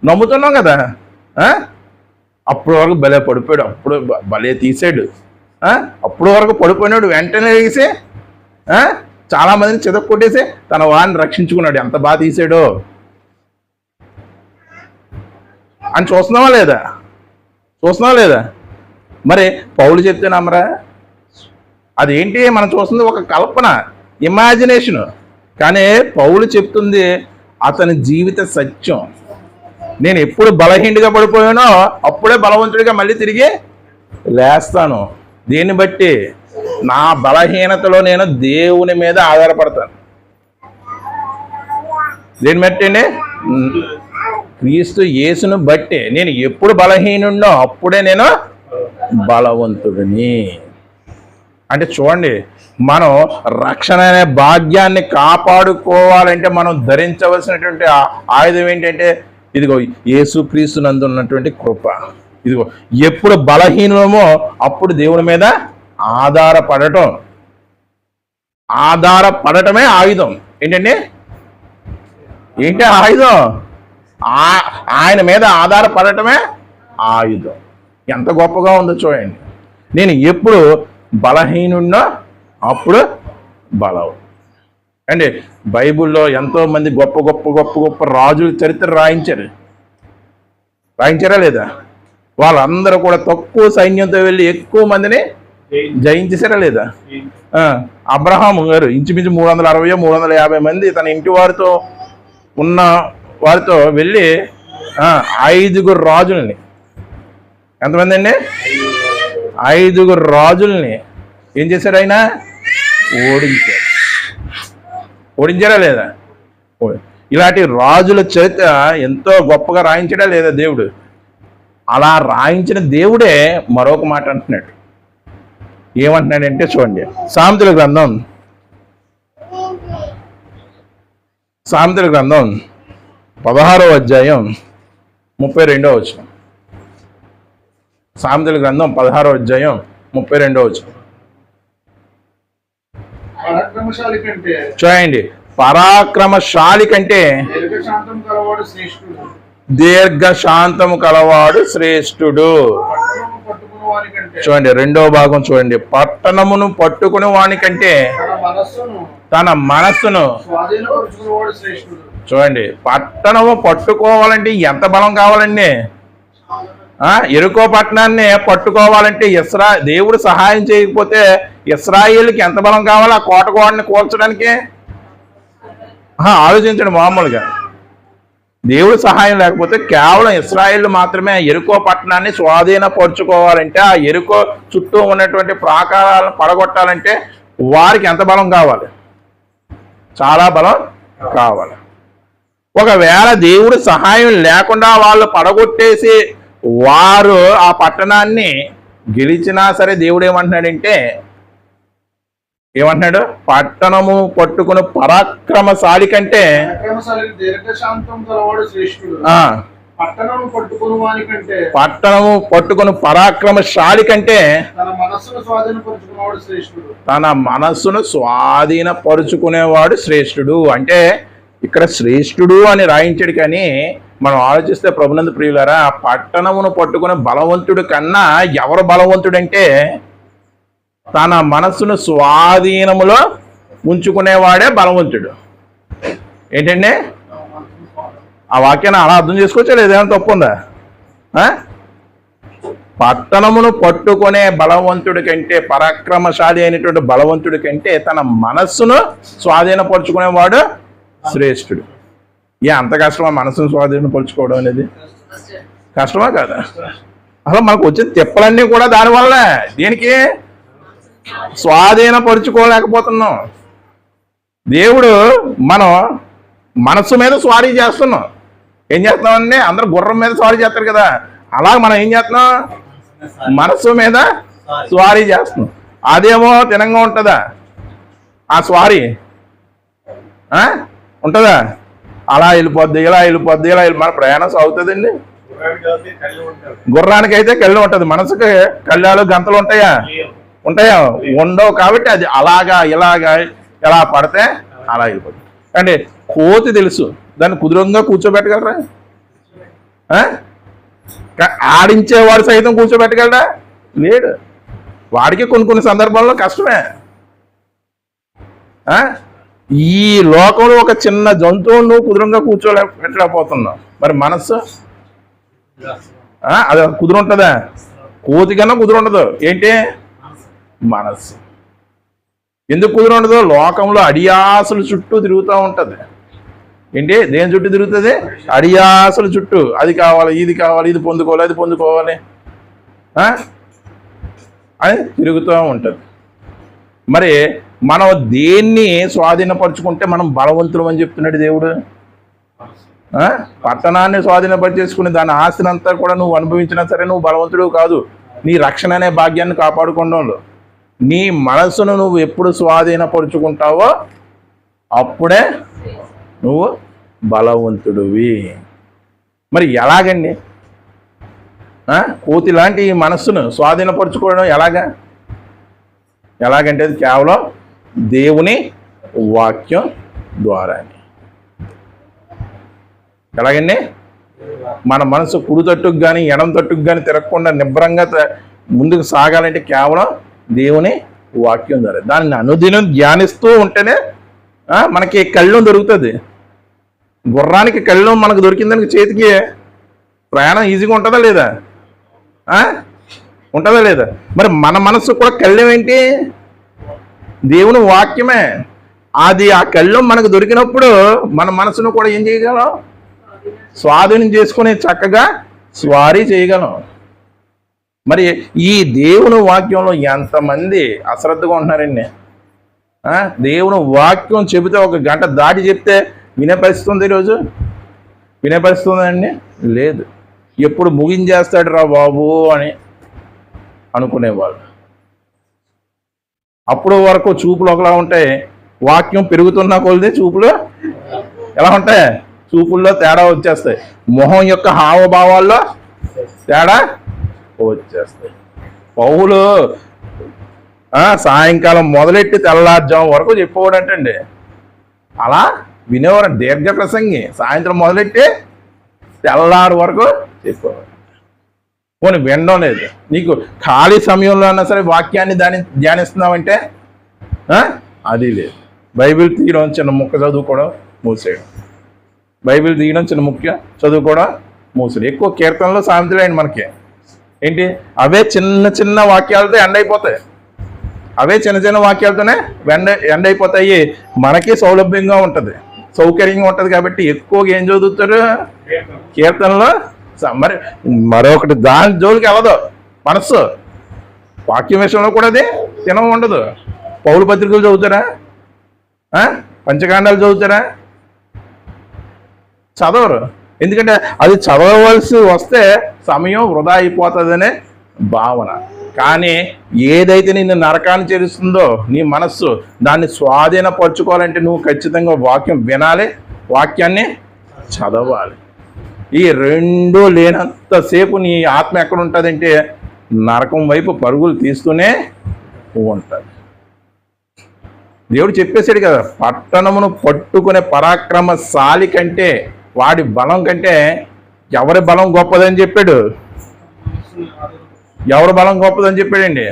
నమ్ముతున్నాం కదా. అప్పటి వరకు భలే పడిపోయాడు, అప్పుడు భలే తీసాడు. అప్పటి వరకు పడిపోయినాడు, వెంటనే వేసి చాలా మందిని చెదక్కొట్టేసి తన వాడిని రక్షించుకున్నాడు. ఎంత బాగా తీసాడో అని చూస్తున్నావా లేదా? మరి పౌలు చెప్తే నమ్మరా? అదేంటి? మనం చూస్తుంది ఒక కల్పన, ఇమాజినేషన్. కానీ పౌలు చెప్తుంది అతని జీవిత సత్యం. నేను ఎప్పుడు బలహీనుడిగా పడిపోయానో అప్పుడే బలవంతుడిగా మళ్ళీ తిరిగి లేస్తాను. దీన్ని బట్టి నా బలహీనతలో నేను దేవుని మీద ఆధారపడతాను. దేన్ని బట్టి అండి? క్రీస్తు యేసును బట్టి నేను ఎప్పుడు బలహీనుడినో అప్పుడే నేను బలవంతుడిని. అంటే చూడండి, మనం రక్షణ అనే భాగ్యాన్ని కాపాడుకోవాలంటే మనం ధరించవలసినటువంటి ఆయుధం ఏంటంటే ఇదిగో యేసుక్రీస్తు నందు ఉన్నటువంటి కృప. ఇదిగో ఎప్పుడు బలహీనమో అప్పుడు దేవుని మీద ఆధారపడటమే ఆయుధం. ఏంటండి? ఆయుధం? ఆయన మీద ఆధారపడటమే ఆయుధం. ఎంత గొప్పగా ఉందో చూడండి. నేను ఎప్పుడు బలహీనుడినో అప్పుడు బలం. అండి, బైబిల్లో ఎంతో మంది గొప్ప రాజుల చరిత్ర రాయించారా లేదా? వాళ్ళందరూ కూడా తక్కువ సైన్యంతో వెళ్ళి ఎక్కువ మందిని జయించేసారా లేదా? అబ్రహాం గారు ఇంచుమించు 360-350 మంది తన ఇంటి వారితో ఉన్న వారితో వెళ్ళి 5 రాజులని, ఎంతమంది అండి? 5 రాజుల్ని ఏం చేశాడు ఆయన? ఓడించాడు. ఓడించాడా లేదా? ఇలాంటి రాజుల చరిత్ర ఎంతో గొప్పగా రాయించడా లేదా దేవుడు? అలా రాయించిన దేవుడే మరొక మాట అంటున్నాడు. ఏమంటున్నాడంటే చూడండి, సామెతల గ్రంథం 16వ అధ్యాయం 32వ వచనం. సామెతల గ్రంథం 16వ అధ్యాయం 32వ వచనం చూడండి. పరాక్రమశాలి కంటే దీర్ఘశాంతము కలవాడు శ్రేష్ఠుడు. చూడండి, 2వ భాగం చూడండి. పట్టణమును పట్టుకుని వాని కంటే తన మనస్సును. చూడండి, పట్టణము పట్టుకోవాలంటే ఎంత బలం కావాలండి? ఎరుకో పట్టణాన్ని పట్టుకోవాలంటే దేవుడు సహాయం చేయకపోతే ఇశ్రాయేలుకి ఎంత బలం కావాలి ఆ కోటగోడని కూల్చడానికి? ఆలోచించండి. మామూలుగా దేవుడు సహాయం లేకపోతే కేవలం ఇశ్రాయేల్ మాత్రమే ఎరుకో పట్టణాన్ని స్వాధీనపరుచుకోవాలంటే, ఆ ఎరుకో చుట్టూ ఉన్నటువంటి ప్రాకారాలను పడగొట్టాలంటే వారికి ఎంత బలం కావాలి? చాలా బలం కావాలి. ఒకవేళ దేవుడు సహాయం లేకుండా వాళ్ళు పడగొట్టేసి వారు ఆ పట్టణాన్ని గెలిచినా సరే దేవుడు ఏమంటున్నాడంటే, పట్టణము పట్టుకుని పరాక్రమశాలి కంటే పట్టణము పట్టుకుని పరాక్రమశాలి కంటే తన మనస్సును స్వాధీనపరుచుకునేవాడు శ్రేష్ఠుడు. అంటే ఇక్కడ శ్రేష్ఠుడు అని రాయించాడు, కానీ మనం ఆలోచిస్తే ప్రభునందు ప్రియులారా, పట్టణమును పట్టుకునే బలవంతుడు కన్నా ఎవరు బలవంతుడంటే తన మనస్సును స్వాధీనములో ఉంచుకునేవాడే బలవంతుడు. ఏంటండి ఆ వాక్యాన్ని అలా అర్థం చేసుకోవచ్చా? లేదేమైనా తప్పు ఉందా? పట్టణమును పట్టుకునే బలవంతుడి కంటే, పరాక్రమశాలి అయినటువంటి బలవంతుడి కంటే తన మనస్సును స్వాధీనపరుచుకునేవాడు శ్రేష్ఠుడు. అంత కష్టమా మనసును స్వాధీనపరుచుకోవడం అనేది? కష్టమా కాదా? అసలు మనకు వచ్చే తిప్పలన్నీ కూడా దానివల్ల. దేనికి స్వాధీనపరుచుకోలేకపోతున్నాం? దేవుడు మనం మనస్సు మీద స్వారీ చేస్తున్నాం. ఏం చేస్తున్నామండి? అందరూ గుర్రం మీద స్వారీ చేస్తారు కదా, అలా మనం ఏం చేస్తున్నాం? మనస్సు మీద స్వారీ చేస్తున్నాం. అదేమో తినంగా ఉంటుందా ఆ స్వారీ? ఉంటుందా? అలా వెళ్ళిపోద్ది, ఇలా వెళ్ళిపోద్ది, ఇలా మన ప్రయాణం సాగుతుందండి. గుర్రానికి అయితే కళ్ళు ఉంటుంది, మనసుకి కళ్ళాలు గంతలు ఉంటాయా? ఉండవు. కాబట్టి అది అలాగా ఇలాగా ఎలా పడితే అలా వెళ్ళిపోతుంది. అంటే కోతి తెలుసు, దాన్ని కుదురంగా కూర్చోబెట్టగలరా? ఆడించేవాడు సైతం కూర్చోబెట్టగలరా? లేడు. వాడికి కొన్ని సందర్భాల్లో కష్టమే. ఈ లోకంలో ఒక చిన్న జంతువును కుదురంగా కూర్చోలేకపోతున్నావు, మరి మనస్సు అది కుదురుంటుందా? కోతి కన్నా కుదురుండదు. ఏంటి? మనస్సు. ఎందుకు కుదురుండదు? లోకంలో అడియాసుల చుట్టూ తిరుగుతూ ఉంటుంది. ఏంటి? దేని చుట్టూ తిరుగుతుంది? అడియాసుల చుట్టూ. అది కావాలి, ఇది కావాలి, ఇది పొందుకోవాలి, అది పొందుకోవాలి అని తిరుగుతూ ఉంటుంది. మరి మనం దేన్ని స్వాధీనపరుచుకుంటే మనం బలవంతులం అని చెప్తున్నాడు దేవుడు. పట్టణాన్ని స్వాధీనపరిచేసుకుని దాని ఆస్తినంతా కూడా నువ్వు అనుభవించినా సరే నువ్వు బలవంతుడు కాదు. నీ రక్షణ అనే భాగ్యాన్ని కాపాడుకోవడంలో నీ మనసును నువ్వు ఎప్పుడు స్వాధీనపరుచుకుంటావో అప్పుడే నువ్వు బలవంతుడివి. మరి ఎలాగండి? కోతి లాంటి ఈ మనస్సును స్వాధీనపరుచుకోవడం ఎలాగంటే అది కేవలం దేవుని వాక్యం ద్వారానే. ఎలాగండి? మన మనసు కుడి తట్టుకు కానీ ఎడం తట్టుకు కానీ తిరగకుండా నిబ్బరంగా ముందుకు సాగాలంటే కేవలం దేవుని వాక్యం ద్వారా. దాన్ని అనుదినం ధ్యానిస్తూ ఉంటేనే మనకి కళ్ళం దొరుకుతుంది. గుర్రానికి కళ్ళం మనకు దొరికిందానికి చేతికి ప్రయాణం ఈజీగా ఉంటుందా లేదా? ఉంటుందా లేదా? మరి మన మనసు కూడా కళ్ళం ఏంటి? దేవుని వాక్యమే. అది ఆ కళ్ళం మనకు దొరికినప్పుడు మన మనసును కూడా ఏం చేయగలం? స్వాధీనం చేసుకుని చక్కగా స్వారీ చేయగలం. మరి ఈ దేవుని వాక్యంలో ఎంతమంది అశ్రద్ధగా ఉంటున్నారండి? దేవుని వాక్యం చెబితే ఒక గంట దాటి చెప్తే వినే పరిస్థితి ఉంది ఈరోజు? వినే పరిస్థితి ఉందండి? లేదు. ఎప్పుడు ముగించేస్తాడు రా బాబు అని అనుకునేవాళ్ళు. అప్పుడు వరకు చూపులు ఒకలా ఉంటాయి, వాక్యం పెరుగుతున్న కొలది చూపులు ఎలా ఉంటాయి? చూపుల్లో తేడా వచ్చేస్తాయి, మొహం యొక్క హావభావాల్లో తేడా వచ్చేస్తాయి. పౌలు సాయంకాలం మొదలెట్టి తెల్లారుజాము వరకు చెప్పేవాడంటండి. అలా వినేవారు. దీర్ఘ ప్రసంగి సాయంత్రం మొదలెట్టి తెల్లారు వరకు చెప్పేవాడు. పోనీ వినడం లేదు. నీకు ఖాళీ సమయంలో అన్నా సరే వాక్యాన్ని ధ్యానిస్తున్నావంటే అది లేదు. బైబిల్ తీయడం చిన్న ముక్క చదువుకోవడం మూసేయడం, బైబిల్ తీయడం చిన్న ముక్క చదువుకోవడం మూసేయడం. ఎక్కువ కీర్తనలు సామెతలేండి మనకి. ఏంటి అవే చిన్న చిన్న వాక్యాలతో ఎండ్ అయిపోతాయి. అవే చిన్న చిన్న వాక్యాలతోనే ఎండ్ అయిపోతాయి. మనకి సౌలభ్యంగా ఉంటుంది, సౌకర్యంగా ఉంటుంది. కాబట్టి ఎక్కువగా ఏం చదువుతారు? కీర్తనలో. మరి మరొకటి దాని జోలికి వెళ్ళదు మనస్సు. వాక్యం విషయంలో కూడా అది తినం ఉండదు. పౌలు పత్రికలు చదువుతారా? పంచకాండాలు చదువుతారా? చదవరు. ఎందుకంటే అది చదవవలసి వస్తే సమయం వృధా అయిపోతుందనే భావన. కానీ ఏదైతే నిన్ను నరకాన్ని చేరుస్తుందో నీ మనస్సు, దాన్ని స్వాధీనపరచుకోవాలంటే నువ్వు ఖచ్చితంగా వాక్యం వినాలి, వాక్యాన్ని చదవాలి. ఈ రెండు లేనంతసేపు నీ ఆత్మ ఎక్కడ ఉంటుందంటే నరకం వైపు పరుగులు తీస్తూనే ఉంటుంది. దేవుడు చెప్పేశాడు కదా, పట్టణమును పట్టుకునే పరాక్రమశాలి కంటే, వాడి బలం కంటే ఎవరి బలం గొప్పదని చెప్పాడు? ఎవరి బలం గొప్పదని చెప్పాడండి?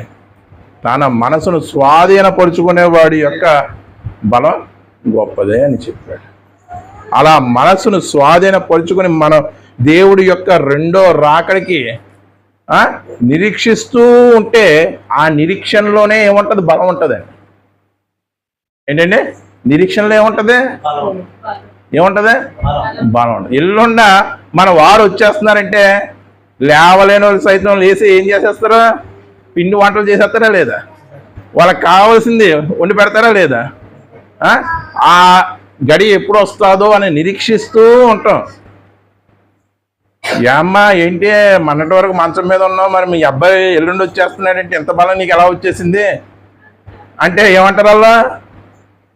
తన మనసును స్వాధీనపరుచుకునే వాడి యొక్క బలం గొప్పదే అని చెప్పాడు. అలా మనసును స్వాధీనపరుచుకుని మనం దేవుడి యొక్క రెండో రాకడికి నిరీక్షిస్తూ ఉంటే ఆ నిరీక్షణలోనే ఏముంటుంది? బలం ఉంటుందండి. ఏంటండి? నిరీక్షణలో ఏముంటుంది? ఏముంటుంది? బలం ఉంటుంది. ఎల్లుండ మన వారు వచ్చేస్తున్నారంటే లేవలేని వాళ్ళు సైతం లేచి ఏం చేసేస్తారో? పిండి వంటలు చేసేస్తారా లేదా? వాళ్ళకి కావాల్సింది వండి పెడతారా లేదా? ఆ గడి ఎప్పుడు వస్తుందో అని నిరీక్షిస్తూ ఉంటాం. ఏమ్మా ఏంటి మొన్నటి వరకు మంచం మీద ఉన్నావు, మరి మీ అబ్బాయి ఎల్లుండి వచ్చేస్తున్నాడంటే ఎంత బలం నీకు ఎలా వచ్చేసింది అంటే ఏమంటారు అలా?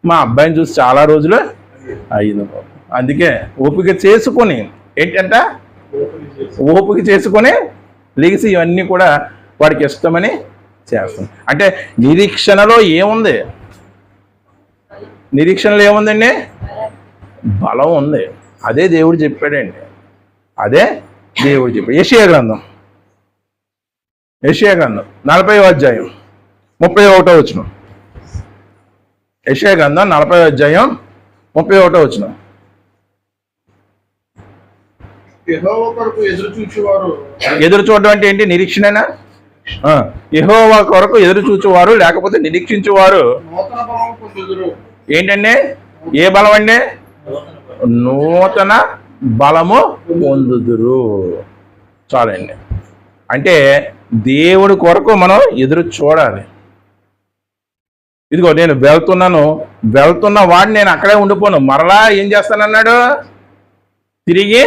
మా అబ్బాయిని చూసి చాలా రోజులు అయ్యింది బాబు. అందుకే ఓపిక చేసుకొని ఏంటంట ఓపిక చేసుకొని లిగిసి ఇవన్నీ కూడా వాడికి ఇష్టమని చేస్తాం. అంటే నిరీక్షణలో ఏముంది? నిరీక్షణలో ఏముందండి? బలం ఉంది. అదే దేవుడు చెప్పాడండి. అదే దేవుడు చెప్పాడు. యెషయా గ్రంథం 40వ అధ్యాయం 31వ వచనం. యెషయా గ్రంథం 40వ అధ్యాయం 31వ వచనం. ఎదురు చూడడం అంటే ఏంటి? నిరీక్షణేనా? యెహోవా కొరకు ఎదురు చూచువారు లేకపోతే నిరీక్షించువారు ఏంటండి? ఏ బలం అండి? నూతన బలము పొందుదురు. చాలండి. అంటే దేవుడి కొరకు మనం ఎదురు చూడాలి. ఇదిగో నేను వెళ్తున్న వాడిని నేను అక్కడే ఉండిపోను, మరలా ఏం చేస్తానన్నాడు? తిరిగి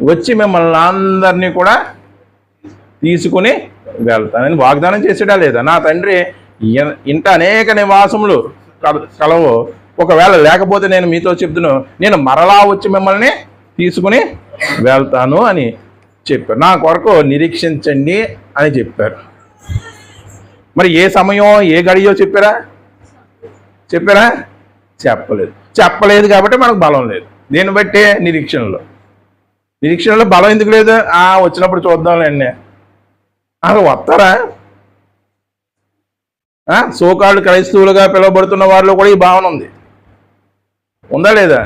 వచ్చి మిమ్మల్ని అందరినీ కూడా తీసుకుని వెళ్తానని వాగ్దానం చేసాడా లేదా? నా తండ్రి ఇంత అనేక నివాసములు కలవు, ఒకవేళ లేకపోతే నేను మీతో చెప్తున్నాను, నేను మరలా వచ్చి మిమ్మల్ని తీసుకుని వెళ్తాను అని చెప్పారు. నా కొరకు నిరీక్షించండి అని చెప్పారు. మరి ఏ సమయం ఏ గడియో చెప్పారా? చెప్పలేదు కాబట్టి మనకు బలం లేదు. దీన్ని బట్టే నిరీక్షణలో బలం ఎందుకు లేదు? వచ్చినప్పుడు చూద్దాంలేండి. అసలు వస్తారా? సోకాళ్ళు క్రైస్తవులుగా పిలువబడుతున్న వారిలో కూడా ఈ భావన ఉందా లేదా?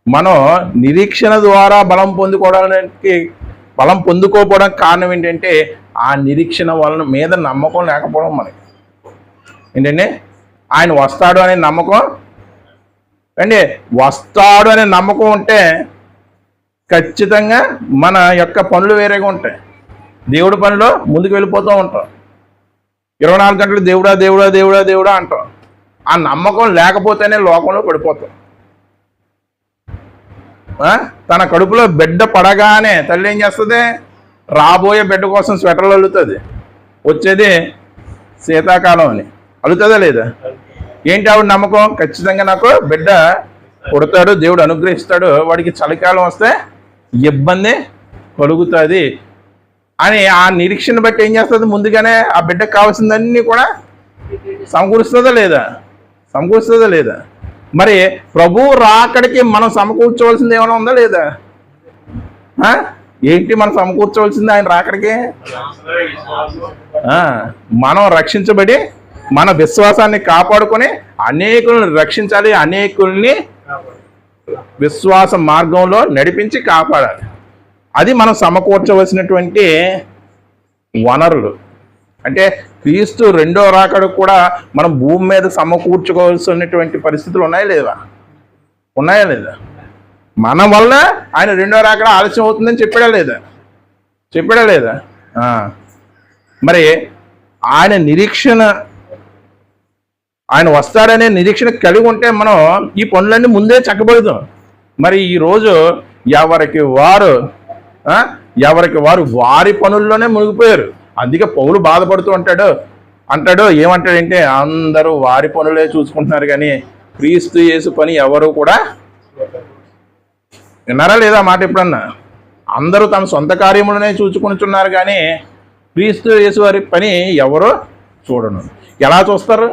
మనం నిరీక్షణ ద్వారా బలం పొందుకోపోవడానికి కారణం ఏంటంటే ఆ నిరీక్షణ వలన మీద నమ్మకం లేకపోవడం. మనకి ఏంటంటే ఆయన వస్తాడు అనే నమ్మకం అండి. వస్తాడు అనే నమ్మకం ఉంటే ఖచ్చితంగా మన యొక్క పనులు వేరేగా ఉంటాయి. దేవుడి పనిలో ముందుకు వెళ్ళిపోతూ ఉంటాం. 24 గంటలు దేవుడా దేవుడా దేవుడా దేవుడా అంటాం. ఆ నమ్మకం లేకపోతేనే లోకంలో పడిపోతాం. తన కడుపులో బిడ్డ పడగానే తల్లి ఏం చేస్తుంది? రాబోయే బిడ్డ కోసం స్వెటర్లు అల్లుతుంది. వచ్చేది శీతాకాలం అని. అల్లుతుందా లేదా? ఏంటి ఆవిడ నమ్మకం? ఖచ్చితంగా నాకు బిడ్డ పుడతాడు, దేవుడు అనుగ్రహిస్తాడు, వాడికి చలికాలం వస్తే ఇబ్బంది కలుగుతుంది అని ఆ నిరీక్షణ బట్టి ఏం చేస్తుంది? ముందుగానే ఆ బిడ్డకు కావాల్సిందన్నీ కూడా సమకూరుస్తుందా లేదా? సమకూరుస్తుందా లేదా? మరి ప్రభు రాకడికి మనం సమకూర్చవలసింది ఏమైనా ఉందా లేదా? ఏంటి మనం సమకూర్చవలసింది ఆయన రాకడికి? మనం రక్షించబడి మన విశ్వాసాన్ని కాపాడుకొని అనేకులను రక్షించాలి, అనేకుల్ని విశ్వాస మార్గంలో నడిపించి కాపాడాలి. అది మనం సమకూర్చవలసినటువంటి వనరులు. అంటే క్రీస్తు రెండో రాకడ కూడా మనం భూమి మీద సమకూర్చుకోవాల్సినటువంటి పరిస్థితులు ఉన్నాయా లేదా? ఉన్నాయా లేదా? మన వల్ల ఆయన రెండో రాకడ ఆలస్యం అవుతుందని చెప్పాడా లేదా? చెప్పాడా లేదా? మరి ఆయన నిరీక్షణ, ఆయన వస్తాడనే నిరీక్షణ కలిగి ఉంటే మనం ఈ పనులన్నీ ముందే చక్కబడుతాం. మరి ఈరోజు ఎవరికి వారు వారి పనుల్లోనే మునిగిపోయారు. అందుకే పౌలు బాధపడుతూ అంటాడు ఏమంటాడంటే, అందరూ వారి పనులే చూసుకుంటున్నారు కానీ క్రీస్తు యేసు పని ఎవరు కూడా విన్నారా లేదా మాట ఎప్పుడన్నా? అందరూ తమ సొంత కార్యములనే చూసుకుంటున్నారు కానీ క్రీస్తు యేసు వారి పని ఎవరో చూడను. ఎలా చూస్తారు?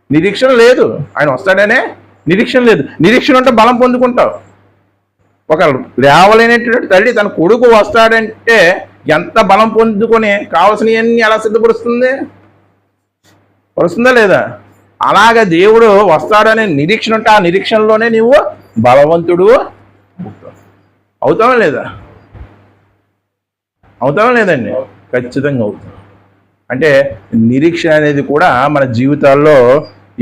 నిరీక్షణ లేదు. ఆయన వస్తాడనే నిరీక్షణ లేదు. నిరీక్షణ ఉంటే బలం పొందుకుంటావు. ఒక లేవలేనటువంటి తల్లి తన కొడుకు వస్తాడంటే ఎంత బలం పొందుకొని కావాల్సినవన్నీ ఎలా సిద్ధపరుస్తుంది? పరుస్తుందా లేదా? అలాగ దేవుడు వస్తాడనే నిరీక్షణ ఉంటే ఆ నిరీక్షణలోనే నువ్వు బలవంతుడు అవుతావా లేదా? అవుతావా లేదండి? ఖచ్చితంగా అవుతావు. అంటే నిరీక్షణ అనేది కూడా మన జీవితాల్లో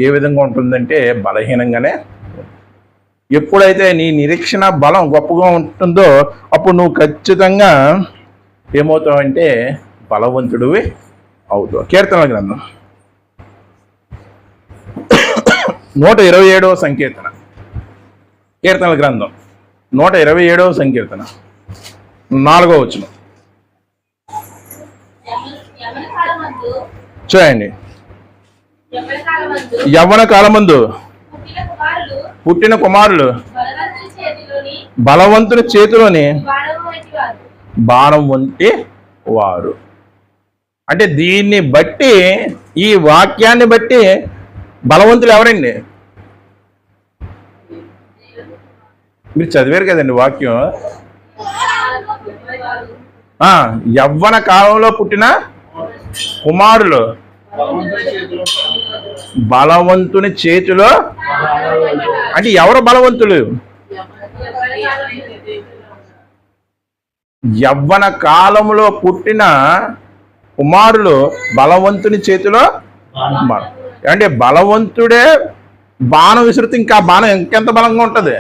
ఏ విధంగా ఉంటుందంటే బలహీనంగానే. ఎప్పుడైతే నీ నిరీక్షణ బలం గొప్పగా ఉంటుందో అప్పుడు నువ్వు ఖచ్చితంగా ఏమవుతావంటే బలవంతుడివి అవుతావు. కీర్తనల గ్రంథం 127వ సంకీర్తన. కీర్తనల గ్రంథం 127వ సంకీర్తన 4వ వచనం చూడండి. యవ్వన కాలమందు పుట్టిన కుమారులు బలవంతుని చేతిలోని బాణం వంటి వారు. అంటే దీన్ని బట్టి, ఈ వాక్యాన్ని బట్టి బలవంతులు ఎవరండి? మీరు చదివారు కదండి వాక్యం. యవ్వన కాలంలో పుట్టిన కుమారులు బలవంతుని చేతిలో. అంటే ఎవరు బలవంతులు? యవ్వన కాలంలో పుట్టిన కుమారులు బలవంతుని చేతిలో. అంటే బలవంతుడే బాణం విసిరితే ఇంకా బాణం ఇంకెంత బలంగా ఉంటుంది?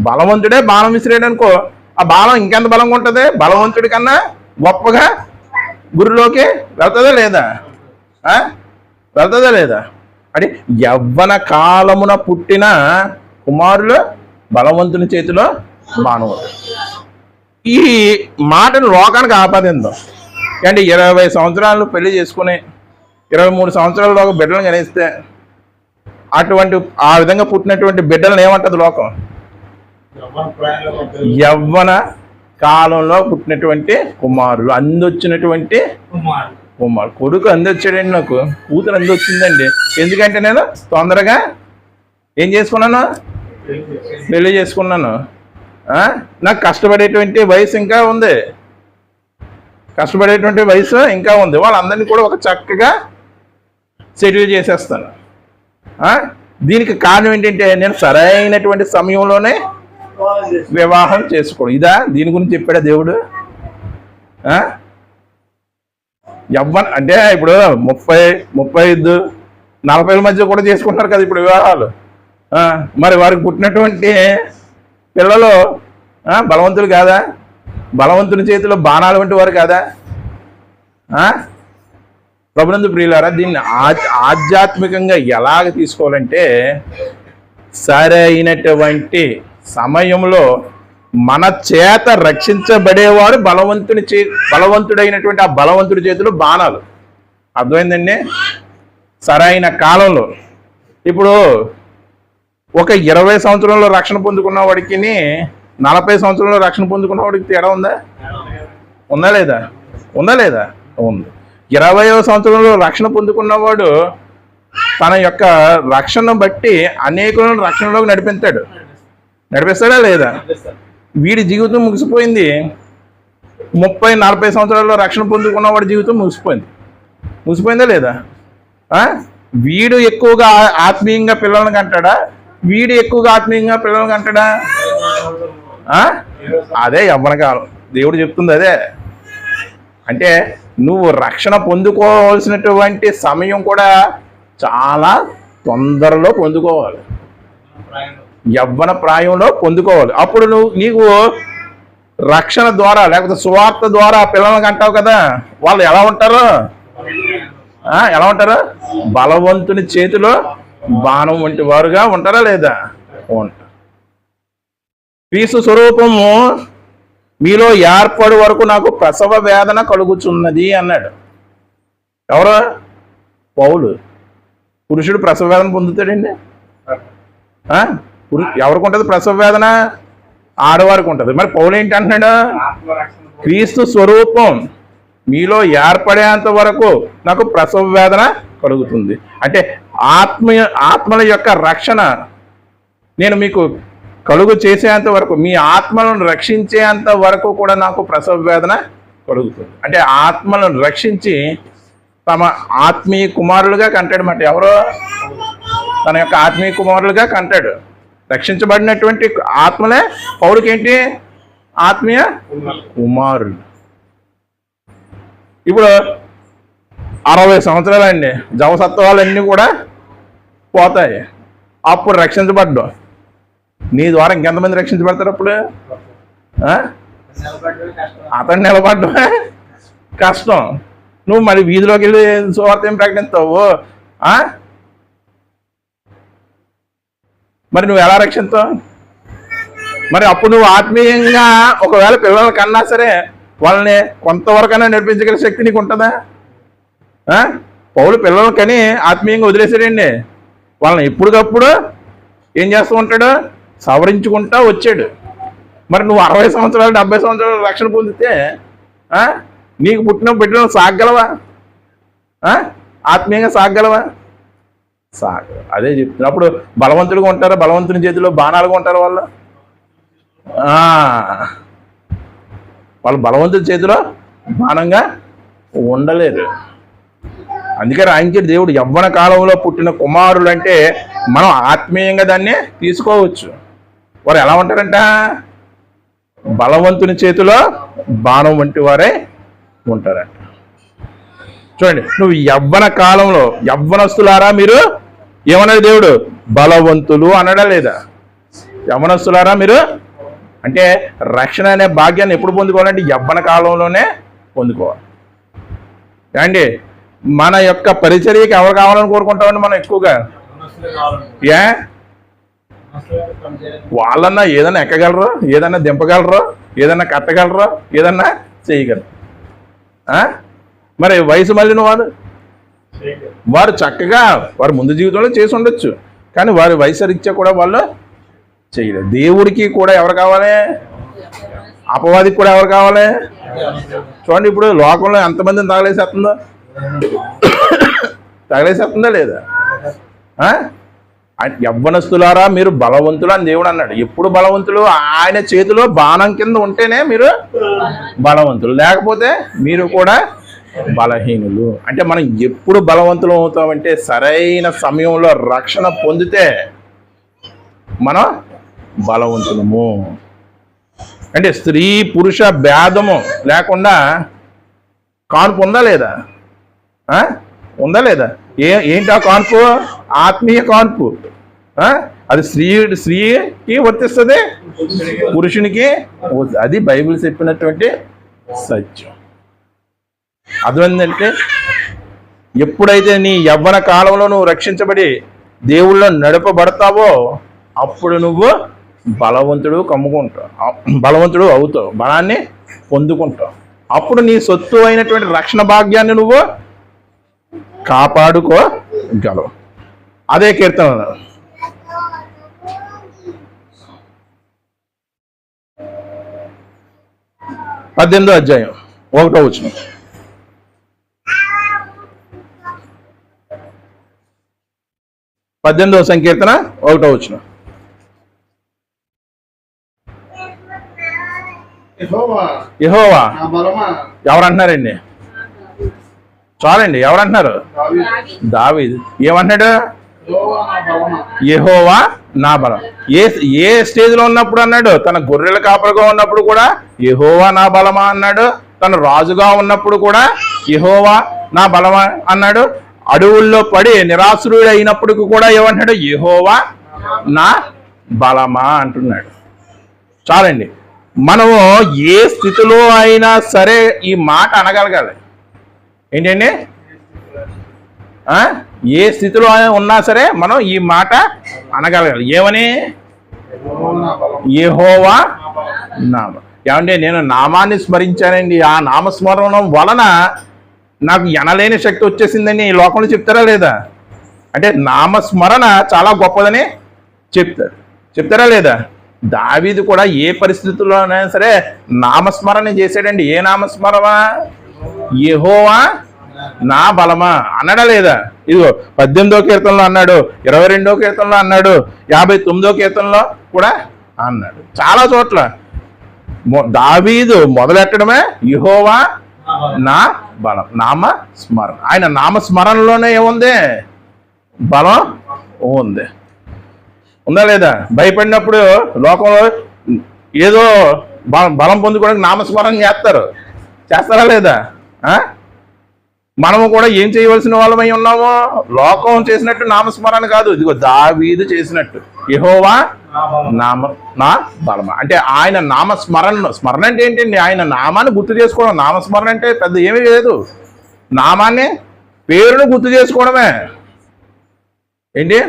బలవంతుడే బాణం విసిరాడు అనుకో, ఆ బాణం ఇంకెంత బలంగా ఉంటుంది? బలవంతుడి కన్నా గొప్పగా గురిలోకి వెళ్తుందా లేదా? వెళ్తుందా లేదా? అంటే యవ్వన కాలమున పుట్టిన కుమారులు బలవంతుని చేతిలో బాణం. ఈ మాటను లోకానికి ఆపాదిందాం. అంటే 20 సంవత్సరాలు పెళ్లి చేసుకుని 23 సంవత్సరాలలోగా బిడ్డలను కనిస్తే ఆ విధంగా పుట్టినటువంటి బిడ్డలను ఏమంటది లోకం? యవ్వన కాలంలో పుట్టినటువంటి కుమారులు, అందొచ్చినటువంటి కుమారుడు. కొడుకు అందొచ్చాడండి, నాకు కూతురు అందొచ్చిందండి. ఎందుకంటే నేను తొందరగా ఏం చేసుకున్నాను? పెళ్లి చేసుకున్నాను. నాకు కష్టపడేటువంటి వయసు ఇంకా ఉంది, కష్టపడేటువంటి వయసు ఇంకా ఉంది. వాళ్ళందరినీ కూడా ఒక చక్కగా షెడ్యూల్ చేసేస్తాను. దీనికి కారణం ఏంటంటే నేను సరైనటువంటి సమయంలోనే వివాహం చేసుకోవడం. ఇదా దీని గురించి చెప్పాడా దేవుడు? యవ్వన అంటే ఇప్పుడు 30, 35, 40 మధ్య కూడా చేసుకుంటున్నారు కదా ఇప్పుడు వివాహాలు. మరి వారికి పుట్టినటువంటి పిల్లలు బలవంతులు కాదా? బలవంతుని చేతిలో బాణాలు వంటి వారు కాదా? ప్రభునందు ప్రియులారా, దీన్ని ఆధ్యాత్మికంగా ఎలాగ తీసుకోవాలంటే, సరైనటువంటి సమయంలో మన చేత రక్షించబడేవాడు బలవంతుడైనటువంటి ఆ బలవంతుడి చేతిలో బాణాలు. అర్థమైందండి? సరైన కాలంలో. ఇప్పుడు ఒక 20 సంవత్సరంలో రక్షణ పొందుకున్న వాడికి 40 సంవత్సరంలో రక్షణ పొందుకున్న వాడికి తేడా ఉందా? ఉందా లేదా? ఉంది. 20వ సంవత్సరంలో రక్షణ పొందుకున్నవాడు తన యొక్క రక్షణ బట్టి అనేకులను రక్షణలోకి నడిపిస్తాడా లేదా? వీడి జీవితం ముగిసిపోయింది. 30-40 సంవత్సరాల్లో రక్షణ పొందుకున్నవాడి జీవితం ముగిసిపోయిందా లేదా? వీడు ఎక్కువగా ఆత్మీయంగా పిల్లలను కంటాడా? వీడు ఎక్కువగా ఆత్మీయంగా పిల్లలను కంటాడా? అదే యవ్వన కాలం. దేవుడు చెప్తుంది అదే. అంటే నువ్వు రక్షణ పొందుకోవాల్సినటువంటి సమయం కూడా చాలా తొందరలో పొందుకోవాలి. యవ్వన ప్రాయంలో పొందుకోవాలి. అప్పుడు నీకు రక్షణ ద్వారా లేకపోతే సువార్త ద్వారా పిల్లలకు అంటావు కదా, వాళ్ళు ఎలా ఉంటారు? బలవంతుని చేతిలో బాణం వంటి వారుగా ఉంటారా లేదా? ఉంటారు. క్రీస్తు స్వరూపము మీలో ఏర్పడు వరకు నాకు ప్రసవ వేదన కలుగుచున్నది అన్నాడు. ఎవరు? పౌలు. పురుషుడు ప్రసవ వేదన పొందుతాడండి? ఎవరికి ఉంటుంది ప్రసవ వేదన? ఆడవారికి ఉంటుంది. మరి పౌలు ఏంటి అంటున్నాడు? క్రీస్తు స్వరూపం మీలో ఏర్పడేంత వరకు నాకు ప్రసవ వేదన కలుగుతుంది. అంటే ఆత్మల యొక్క రక్షణ నేను మీకు కలుగు చేసేంత వరకు, మీ ఆత్మలను రక్షించేంత వరకు కూడా నాకు ప్రసవ వేదన కలుగుతుంది. అంటే ఆత్మలను రక్షించి తమ ఆత్మీయ కుమారులుగా కంటాడు మాట. ఎవరో తన యొక్క ఆత్మీయ కుమారులుగా కంటాడు. రక్షించబడినటువంటి ఆత్మలే పౌరుకి ఏంటి? ఆత్మీయ కుమారులు. ఇప్పుడు 60 సంవత్సరాలండి, జవసత్వాలన్నీ కూడా పోతాయి. అప్పుడు రక్షించబడ్డావు. నీ ద్వారా ఇంకెంతమంది రక్షించబడతారు? అప్పుడు అతను నిలబడ్డమే కష్టం. నువ్వు మరి వీధిలోకి వెళ్ళి సువార్త ఏం ప్రకటిస్తావు? మరి నువ్వు ఎలా రక్షిస్తావు? మరి అప్పుడు నువ్వు ఆత్మీయంగా ఒకవేళ పిల్లల కన్నా సరే వాళ్ళని కొంతవరకైనా నడిపించగల శక్తి నీకు ఉంటుందా? పౌలు పిల్లలకని ఆత్మీయంగా వదిలేసాడండి. వాళ్ళని ఎప్పటికప్పుడు ఏం చేస్తూ ఉంటాడు? సవరించుకుంటా వచ్చాడు. మరి నువ్వు 60 సంవత్సరాలు 70 సంవత్సరాలు రక్షణ పొందితే నీకు పుట్టిన బిడ్డను సాగలవా? ఆత్మీయంగా సాగలవా? అదే చెప్తున్నా. అప్పుడు బలవంతులుగా ఉంటారా? బలవంతుని చేతిలో బాణాలుగా ఉంటారు వాళ్ళు బలవంతుని చేతిలో బాణంగా ఉండలేరు. అందుకే రాయించాడు దేవుడు, యవ్వన కాలంలో పుట్టిన కుమారులు అంటే మనం ఆత్మీయంగా దాన్ని తీసుకోవచ్చు. వారు ఎలా ఉంటారంట? బలవంతుని చేతిలో బాణం వంటి వారే ఉంటారంట. చూడండి, నువ్వు యవ్వన కాలంలో యవ్వనస్తులారా మీరు ఏమన్నాడు దేవుడు? బలవంతులు అనడా లేదా? యవ్వనస్తులారా మీరు అంటే రక్షణ అనే భాగ్యాన్ని ఎప్పుడు పొందుకోవాలంటే యవ్వన కాలంలోనే పొందుకోవాలి. అండి మన యొక్క పరిచర్యకి ఎవరు కావాలని కోరుకుంటామండి మనం ఎక్కువగా? వాళ్ళన్నా ఏదైనా ఎక్కగలరు, ఏదన్నా దింపగలరు, ఏదన్నా కట్టగలరు, ఏదన్నా చేయగలరు. మరి వయసు మళ్ళిన వారు చక్కగా వారు ముందు జీవితంలో చేసి ఉండొచ్చు, కానీ వారి వయసు రీత్యా కూడా వాళ్ళు చేయలేదు. దేవుడికి కూడా ఎవరు కావాలి? అపవాదికి కూడా ఎవరు కావాలి? చూడండి, ఇప్పుడు లోకంలో ఎంతమందిని తగలేసేస్తుందా లేదా? యవ్వనస్తులారా మీరు బలవంతులు అని దేవుడు అన్నాడు. ఎప్పుడు బలవంతులు? ఆయన చేతిలో బాణం కింద ఉంటేనే మీరు బలవంతులు, లేకపోతే మీరు కూడా బలహీనులు. అంటే మనం ఎప్పుడు బలవంతులు అవుతామంటే సరైన సమయంలో రక్షణ పొందితే మనం బలవంతులము. అంటే స్త్రీ పురుష భేదము లేకుండా కాన్పు ఉందా లేదా? ఉందా లేదా? ఏంటి ఆ కాన్పు? ఆత్మీయ కాన్పు. అది స్త్రీకి వర్తిస్తుంది, పురుషునికి. అది బైబిల్ చెప్పినటువంటి సత్యం. అదేంటంటే ఎప్పుడైతే నీ యవ్వన కాలంలో నువ్వు రక్షించబడి దేవుళ్ళో నడపబడతావో అప్పుడు నువ్వు బలవంతుడు అవుతావు, బలాన్ని పొందుకుంటావు. అప్పుడు నీ సొత్తు అయినటువంటి రక్షణ భాగ్యాన్ని నువ్వు కాపాడుకోగలవు. అదే కీర్తన 18వ అధ్యాయం 1వ వచనం. పద్దెనిమిదవ సంకీర్తన 1వ వచనం. యెహోవా ఎవరంటున్నారండి? చాలండి, ఎవరంటున్నారు? దావీదు. ఏమంటున్నాడు? యెహోవా నా బలం. ఏ స్టేజ్లో ఉన్నప్పుడు అన్నాడు? తన గొర్రెల కాపరిగా ఉన్నప్పుడు కూడా యెహోవా నా బలమా అన్నాడు. తన రాజుగా ఉన్నప్పుడు కూడా యెహోవా నా బలమా అన్నాడు. అడవుల్లో పడి నిరాశ్రుడు అయినప్పటికీ కూడా ఏమంటున్నాడు? యెహోవా నా బలమా అంటున్నాడు. చాలండి, మనము ఏ స్థితిలో అయినా సరే ఈ మాట అనగలగాలి. ఏంటండి? ఏ స్థితిలో ఉన్నా సరే మనం ఈ మాట అనగలగాలి. ఏమని? యెహోవా నామం. ఏమంటే నేను నామాన్ని స్మరించానండి, ఆ నామస్మరణం వలన నాకు ఎనలేని శక్తి వచ్చేసిందని ఈ లోకంలో చెప్తారా లేదా? అంటే నామస్మరణ చాలా గొప్పదని చెప్తారా లేదా? దావీదు కూడా ఏ పరిస్థితుల్లోనైనా సరే నామస్మరణ చేశాడండి. ఏ నామస్మరణ? యెహోవా నా బలమా అన్నాడా లేదా? ఇదిగో 18వ కీర్తనలో అన్నాడు, 22వ కీర్తనలో అన్నాడు, 59వ కీర్తనలో కూడా అన్నాడు. చాలా చోట్ల దావీదు మొదలెట్టడమే యెహోవా నా బలం, నామస్మరణ. ఆయన నామస్మరణలోనే ఏముంది? బలం ఉంది. ఉందా లేదా? భయపడినప్పుడు లోకంలో ఏదో బలం పొందుకోవడానికి నామస్మరణ చేస్తారా లేదా? మనము కూడా ఏం చేయవలసిన వాళ్ళమై ఉన్నామో? లోకం చేసినట్టు నామస్మరణ కాదు, ఇదిగో దావీదు చేసినట్టు యెహోవా నా బలమా. అంటే ఆయన స్మరణ అంటే ఏంటండి? ఆయన నామాన్ని గుర్తు చేసుకోవడం. నామస్మరణ అంటే పెద్ద ఏమీ లేదు, నామాన్ని పేరును గుర్తు చేసుకోవడమే. ఏంటి?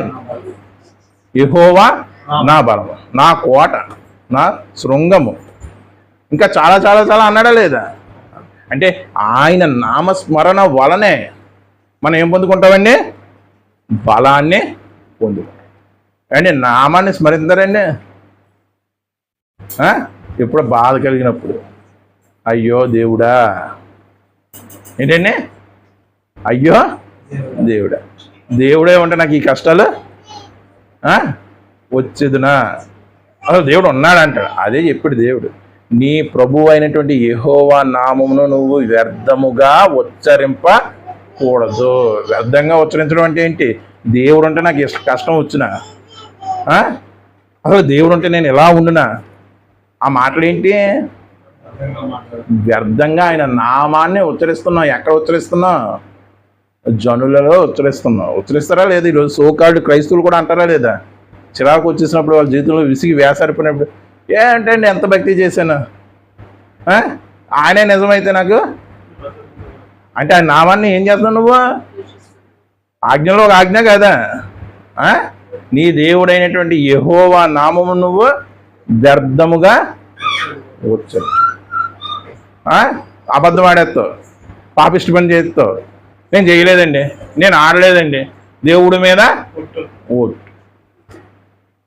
యెహోవా నా బలము, నా కోట, నా శృంగము, ఇంకా చాలా చాలా చాలా అన్నాడా లేదా? అంటే ఆయన నామస్మరణ వలనే మనం ఏం పొందుకుంటామండి? బలాన్ని పొందుకుంటాం. అండి నామాన్ని స్మరిస్తారండి ఎప్పుడు బాధ కలిగినప్పుడు, అయ్యో దేవుడా. ఏంటండి? అయ్యో దేవుడా. దేవుడే ఉంటే నాకు ఈ కష్టాలు వచ్చేదినా? అసలు దేవుడు ఉన్నాడు అంటాడు. అదే చెప్పాడు దేవుడు, నీ ప్రభువు అయినటువంటి యెహోవా నామమును నువ్వు వ్యర్థముగా ఉచ్చరింపకూడదు. వ్యర్థంగా ఉచ్చరించడం అంటే ఏంటి? దేవుడు అంటే నాకు కష్టం వచ్చినా, అసలు దేవుడు అంటే నేను ఎలా ఉండునా, ఆ మాటలు ఏంటి? వ్యర్థంగా ఆయన నామాన్ని ఉచ్చరిస్తున్నాం. ఎక్కడ ఉచ్చరిస్తున్నాం? జనులలో ఉచ్చరిస్తారా లేదా? ఈరోజు సోకాల్డ్ క్రైస్తవులు కూడా అంటారా లేదా? చిరాకు వచ్చేసినప్పుడు వాళ్ళ జీవితంలో విసిగి వేసారిపోయినప్పుడు ఏంటండి ఎంత భక్తి చేశాను, ఆయనే నిజమైతే నాకు అంటే ఆయన నామాన్ని ఏం చేస్తున్నావు నువ్వు? ఆజ్ఞలో ఒక ఆజ్ఞ కదా. నీ దేవుడైనటువంటి యెహోవా నామము నువ్వు వ్యర్థముగా వచ్చావు. అబద్ధం ఆడేస్తావు, పాపిష్టి పని చేస్తావు. నేను చేయలేదండి, నేను ఆడలేదండి, దేవుడి మీద ఓటు.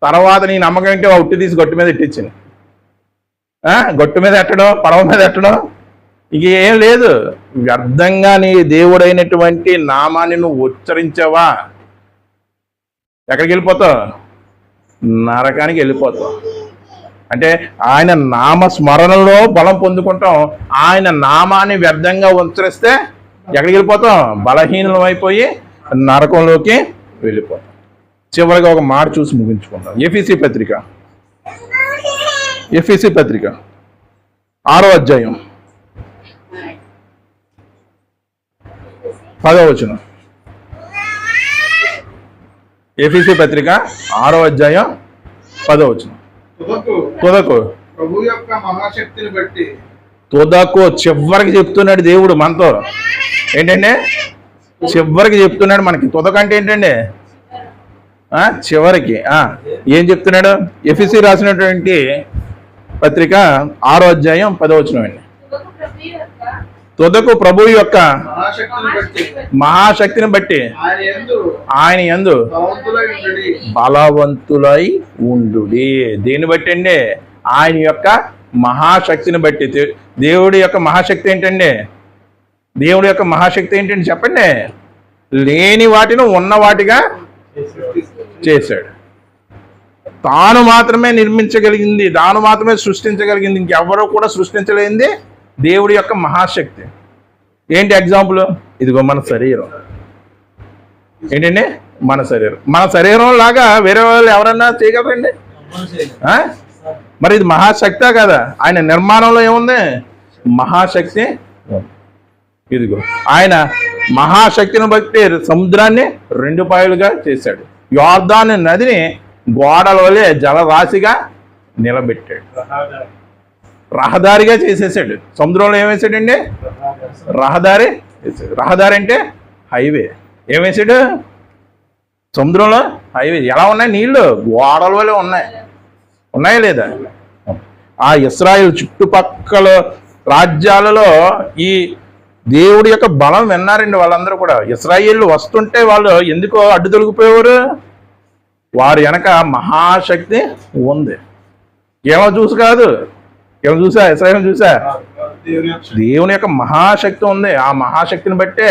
తర్వాత నీ నమ్మకం ఏంటి? ఒట్టి తీసి గట్టు మీద ఎట్టించింది. గట్టు మీద ఎట్టడం, పడవ మీద ఎట్టడం, ఇక ఏం లేదు. వ్యర్థంగా నీ దేవుడైనటువంటి నామాన్ని నువ్వు ఉచ్చరించావా, ఎక్కడికి వెళ్ళిపోతావు? నరకానికి వెళ్ళిపోతావు. అంటే ఆయన నామస్మరణలో బలం పొందుకుంటాం. ఆయన నామాన్ని వ్యర్థంగా ఉచ్చరిస్తే ఎక్కడికి వెళ్ళిపోతాం? బలహీనం అయిపోయి నరకంలోకి వెళ్ళిపోతాం. చివరిగా ఒక మాట చూసి ముగించుకుంటాం. ఎఫెసీ పత్రిక 6వ అధ్యాయం 10వ వచనం. ఎఫెసీ పత్రిక 6వ అధ్యాయం 10వ వచనం. తుదకు ప్రభు యొక్క మహాశక్తిని బట్టి తుదకు చివరికి చెప్తున్నాడు దేవుడు మనతో. ఏంటంటే చివరికి చెప్తున్నాడు మనకి. తుదకు అంటే ఏంటండి? చివరికి. ఏం చెప్తున్నాడు? ఎఫెసీ రాసినటువంటి పత్రిక 6వ అధ్యాయం 10వ వచనం అండి. తుదకు ప్రభు యొక్క మహాశక్తిని బట్టి ఆయన యందు బలవంతులై ఉండు. దేన్ని బట్టి అండి? ఆయన యొక్క మహాశక్తిని బట్టి. దేవుడి యొక్క మహాశక్తి ఏంటండి? దేవుడి యొక్క మహాశక్తి ఏంటండి చెప్పండి? లేని వాటిని ఉన్న వాటిగా చేశాడు. తాను మాత్రమే నిర్మించగలిగింది, తాను మాత్రమే సృష్టించగలిగింది, ఇంకెవరో కూడా సృష్టించలేనిది దేవుడి యొక్క మహాశక్తి. ఏంటి ఎగ్జాంపుల్? ఇదిగో మన శరీరం. ఏంటండి? మన శరీరం. మన శరీరం లాగా వేరే వాళ్ళు ఎవరన్నా చేయగలరండి? మరి ఇది మహాశక్తే కదా? ఆయన నిర్మాణంలో ఏముంది? మహాశక్తి. ఇదిగో ఆయన మహాశక్తిని బట్టి సముద్రాన్ని 2 పాయలుగా చేశాడు. యోర్దాను నదిని గోడల వలె జలరాశిగా నిలబెట్టాడు. రహదారిగా చేసేసాడు. సముద్రంలో ఏమేసాడండి? రహదారి వేసాడు. రహదారి అంటే హైవే. ఏమేసాడు? సముద్రంలో హైవే. ఎలా ఉన్నాయి నీళ్లు? గోడల వలె ఉన్నాయా లేదా? ఆ ఇశ్రాయేలు చుట్టుపక్కల రాజ్యాలలో ఈ దేవుడి యొక్క బలం విన్నారండి వాళ్ళందరూ కూడా. ఇశ్రాయేలు వస్తుంటే వాళ్ళు ఎందుకో అడ్డు తొలగిపోయేవారు? వారి వెనక మహాశక్తి ఉంది. ఏమో చూసి కాదు, ఏమో చూసా, ఇశ్రాయేలు చూసా, దేవుని యొక్క మహాశక్తి ఉంది. ఆ మహాశక్తిని బట్టే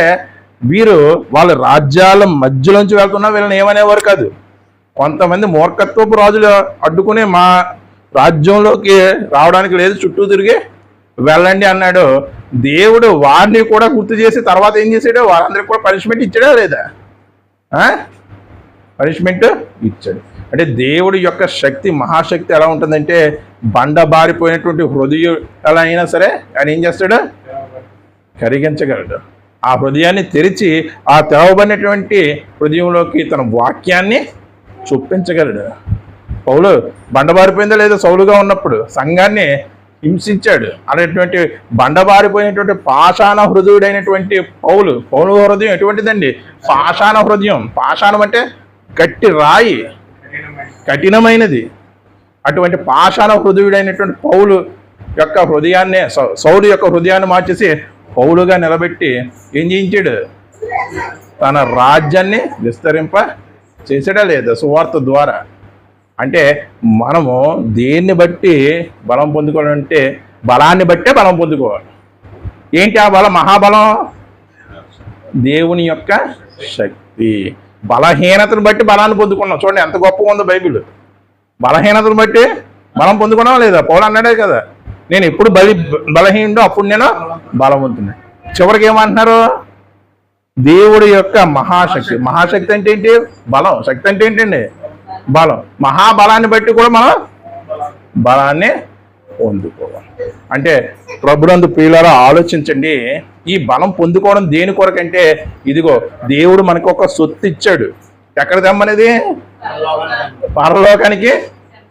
వీరు వాళ్ళ రాజ్యాల మధ్యలోంచి వెళ్తున్నా వీళ్ళని ఏమనేవారు కాదు. కొంతమంది మూర్ఖత్వపు రాజులు అడ్డుకుని మా రాజ్యంలోకి రావడానికి లేదు, చుట్టూ తిరిగి వెళ్ళండి అన్నాడు. దేవుడు వారిని కూడా గుర్తు చేసి తర్వాత ఏం చేశాడు? వారందరికి కూడా పనిష్మెంట్ ఇచ్చాడా లేదా? పనిష్మెంట్ ఇచ్చాడు. అంటే దేవుడి యొక్క శక్తి, మహాశక్తి ఎలా ఉంటుందంటే బండబారిపోయినటువంటి హృదయం ఎలా అయినా సరే ఆయన ఏం చేస్తాడు? కరిగించగలడు. ఆ హృదయాన్ని తెరిచి ఆ తెరవబడినటువంటి హృదయంలోకి తన వాక్యాన్ని చొప్పించగలడు. పౌలు బండబారిపోయిందా లేదా? సౌలుగా ఉన్నప్పుడు సంఘాన్ని హింసించాడు. అనేటువంటి బండబారిపోయినటువంటి పాషాణ హృదయుడైనటువంటి పౌలు హృదయం ఎటువంటిదండి? పాషాణ హృదయం. పాషాణం అంటే గట్టి రాయి, కఠినమైనది. అటువంటి పాషాణ హృదయుడైనటువంటి పౌలు యొక్క హృదయాన్ని, సౌలు యొక్క హృదయాన్ని మార్చేసి పౌలుగా నిలబెట్టి ఏం చేయించాడు? తన రాజ్యాన్ని విస్తరింప చేసాడా లేదా? సువార్త ద్వారా. అంటే మనము దేన్ని బట్టి బలం పొందుకోవాలంటే బలాన్ని బట్టే బలం పొందుకోవాలి. ఏంటి ఆ బలం? మహాబలం దేవుని యొక్క శక్తి. బలహీనతను బట్టి బలాన్ని పొందుకున్నాం. చూడండి ఎంత గొప్పగా ఉందో బైబిల్. బలహీనతను బట్టి బలం పొందుకున్నావా లేదా? పౌలు అన్నాడే కదా, నేను ఎప్పుడు బలహీనుడో అప్పుడు నేను బలవంతున్నా. చివరికి ఏమంటున్నారు? దేవుడి యొక్క మహాశక్తి. మహాశక్తి అంటే ఏంటి? బలం. శక్తి అంటే ఏంటండి? బలం. మహాబలాన్ని బట్టి కూడా మనం బలాన్ని పొందుకోవాలి. అంటే ప్రభునందు ప్రియులారా ఆలోచించండి. ఈ బలం పొందుకోవడం దేని కొరకంటే ఇదిగో దేవుడు మనకు ఒక సొత్తు ఇచ్చాడు. ఎక్కడ తెమ్మనేది? పరలోకానికి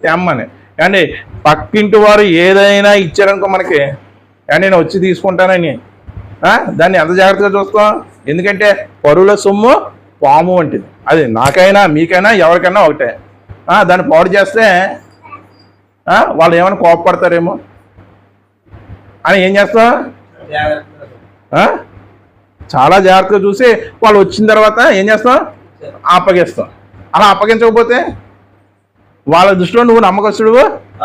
తెమ్మని. కానీ పక్కింటి వారు ఏదైనా ఇచ్చారనుకో మనకి, కానీ నేను వచ్చి తీసుకుంటానని దాన్ని ఎంత జాగ్రత్తగా చూస్తాం? ఎందుకంటే పరుల సొమ్ము పాము వంటిది. అది నాకైనా మీకైనా ఎవరికైనా ఒకటే. దాన్ని పాడు చేస్తే వాళ్ళు ఏమైనా కోపపడతారేమో అని ఏం చేస్తాం? చాలా జాగ్రత్తగా చూసి వాళ్ళు వచ్చిన తర్వాత ఏం చేస్తాం? అప్పగిస్తాం. అలా అప్పగించకపోతే వాళ్ళ దృష్టిలో నువ్వు నమ్మకస్తుడు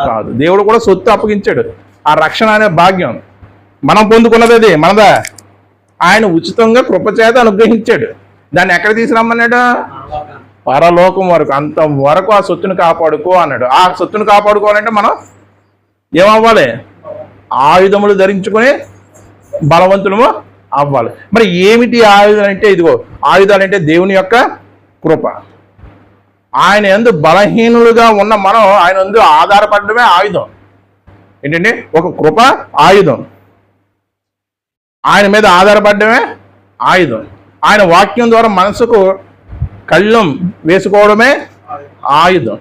కాదు. దేవుడు కూడా సొత్తు అప్పగించాడు. ఆ రక్షణ అనే భాగ్యం మనం పొందుకున్నది, అది మనదా. ఆయన ఉచితంగా కృపచేత అనుగ్రహించాడు. దాన్ని ఎక్కడ తీసుకురమ్మన్నాడు? పరలోకం వరకు. అంతవరకు ఆ సొత్తును కాపాడుకో అన్నాడు. ఆ సొత్తును కాపాడుకోవాలంటే మనం ఏమవ్వాలి? ఆయుధములు ధరించుకొని బలవంతులము అవ్వాలి. మరి ఏమిటి ఆయుధాలు అంటే? ఇదిగో ఆయుధాలు అంటే దేవుని యొక్క కృప. ఆయన యందు బలహీనులుగా ఉన్న మనం ఆయన యందు ఆధారపడడమే ఆయుధం. ఏంటంటే ఒక కృప ఆయుధం. ఆయన మీద ఆధారపడడమే ఆయుధం. ఆయన వాక్యం ద్వారా మనసుకు కళ్ళం వేసుకోవడమే ఆయుధం.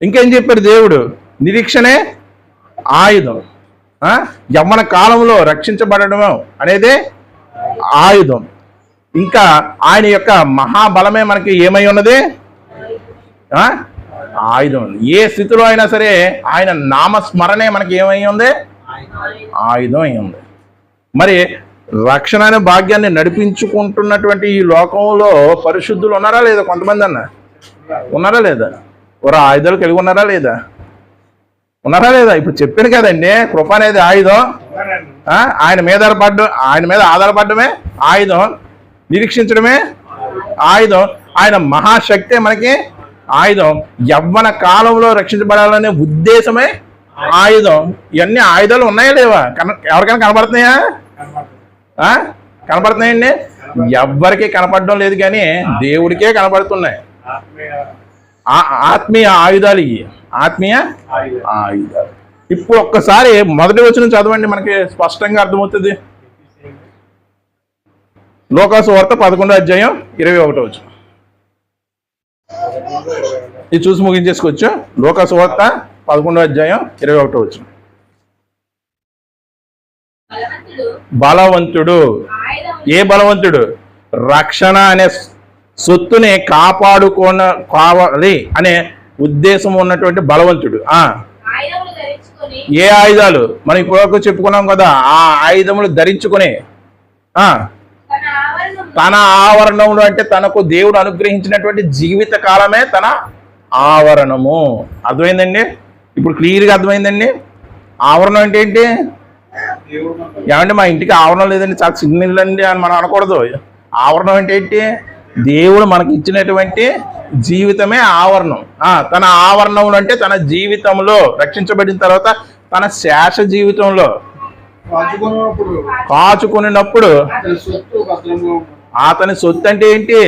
ఇంకేం చెప్పారు దేవుడు? నిరీక్షణే ఆయుధం. యవ్వన కాలంలో రక్షించబడడం అనేది ఆయుధం. ఇంకా ఆయన యొక్క మహాబలమే మనకి ఏమై ఉన్నది? ఆయుధం. ఏ స్థితిలో అయినా సరే ఆయన నామస్మరణే మనకి ఏమై ఉంది? ఆయుధం అయి ఉంది. మరి రక్షణ అనే భాగ్యాన్ని నడిపించుకుంటున్నటువంటి ఈ లోకంలో పరిశుద్ధులు ఉన్నారా లేదా? కొంతమంది అన్న ఉన్నారా లేదా? ఒక ఆయుధాలు కలిగి ఉన్నారా లేదా? ఉన్నారా లేదా? ఇప్పుడు చెప్పాను కదండి, కృప అనేది ఆయుధం. ఆయన మీద ఆధారపడమే ఆయుధం. నిరీక్షించడమే ఆయుధం. ఆయన మహాశక్తే మనకి ఆయుధం. యవ్వన కాలంలో రక్షించబడాలనే ఉద్దేశమే ఆయుధం. ఇవన్నీ ఆయుధాలు ఉన్నాయా లేవా? ఎవరికైనా కనపడుతున్నాయా? కనపడుతున్నాయండి? ఎవ్వరికీ కనపడడం లేదు, కానీ దేవుడికే కనపడుతున్నాయి. ఆత్మీయ ఆయుధాలు ఇవి, ఆత్మీయ ఆయుధాలు. ఇప్పుడు ఒక్కసారి మొదటి వచనం చదవండి, మనకి స్పష్టంగా అర్థమవుతుంది. లోకాసు వార్త 11:21. ఇది చూసి ముగించేసుకోవచ్చు. లోకాసు వార్త 11:21. బలవంతుడు. ఏ బలవంతుడు? రక్షణ అనే సొత్తుని కాపాడుకోవాలి అనే ఉద్దేశం ఉన్నటువంటి బలవంతుడు. ఏ ఆయుధాలు? మనం ఇప్పుడు చెప్పుకున్నాం కదా, ఆ ఆయుధములు ధరించుకుని తన ఆవరణంలో, అంటే తనకు దేవుడు అనుగ్రహించినటువంటి జీవిత కాలమే తన ఆవరణము. అర్థమైందండి? ఇప్పుడు క్లియర్గా అర్థమైందండి. ఆవరణం అంటే ఏంటి? ఏమంటే మా ఇంటికి ఆవరణం లేదండి, చాలా చిన్నది అండి అని మనం అనకూడదు. ఆవరణం అంటే ఏంటి? దేవుడు మనకి ఇచ్చినటువంటి జీవితమే ఆవరణం. తన ఆవరణంలో అంటే తన జీవితంలో రక్షించబడిన తర్వాత తన శేష జీవితంలో కాచుకున్నప్పుడు అతని సొత్తు అంటే ఏంటి?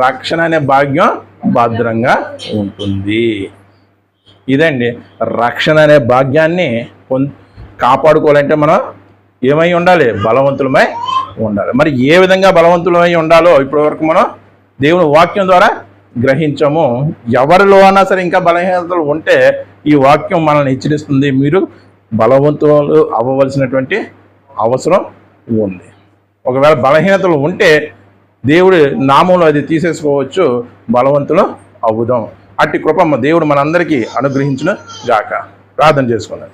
రక్షణ అనే భాగ్యం భద్రంగా ఉంటుంది. ఇదండి రక్షణ అనే భాగ్యాన్ని కాపాడుకోవాలంటే మనం ఏమై ఉండాలి? బలవంతులమై ఉండాలి. మరి ఏ విధంగా బలవంతులమై ఉండాలో ఇప్పటి వరకు మనం దేవుని వాక్యం ద్వారా గ్రహించము. ఎవరిలో అన్నా సరే ఇంకా బలహీనతలు ఉంటే ఈ వాక్యం మనల్ని హెచ్చరిస్తుంది. మీరు బలవంతులు అవ్వవలసినటువంటి అవసరం ఉంది. ఒకవేళ బలహీనతలు ఉంటే దేవుడి నామంలో అది తీసేసుకోవచ్చు. బలవంతులు అవుదాం. అట్టి కృప దేవుడు మనందరికీ అనుగ్రహించును గాక. ప్రార్థన చేసుకున్నాం.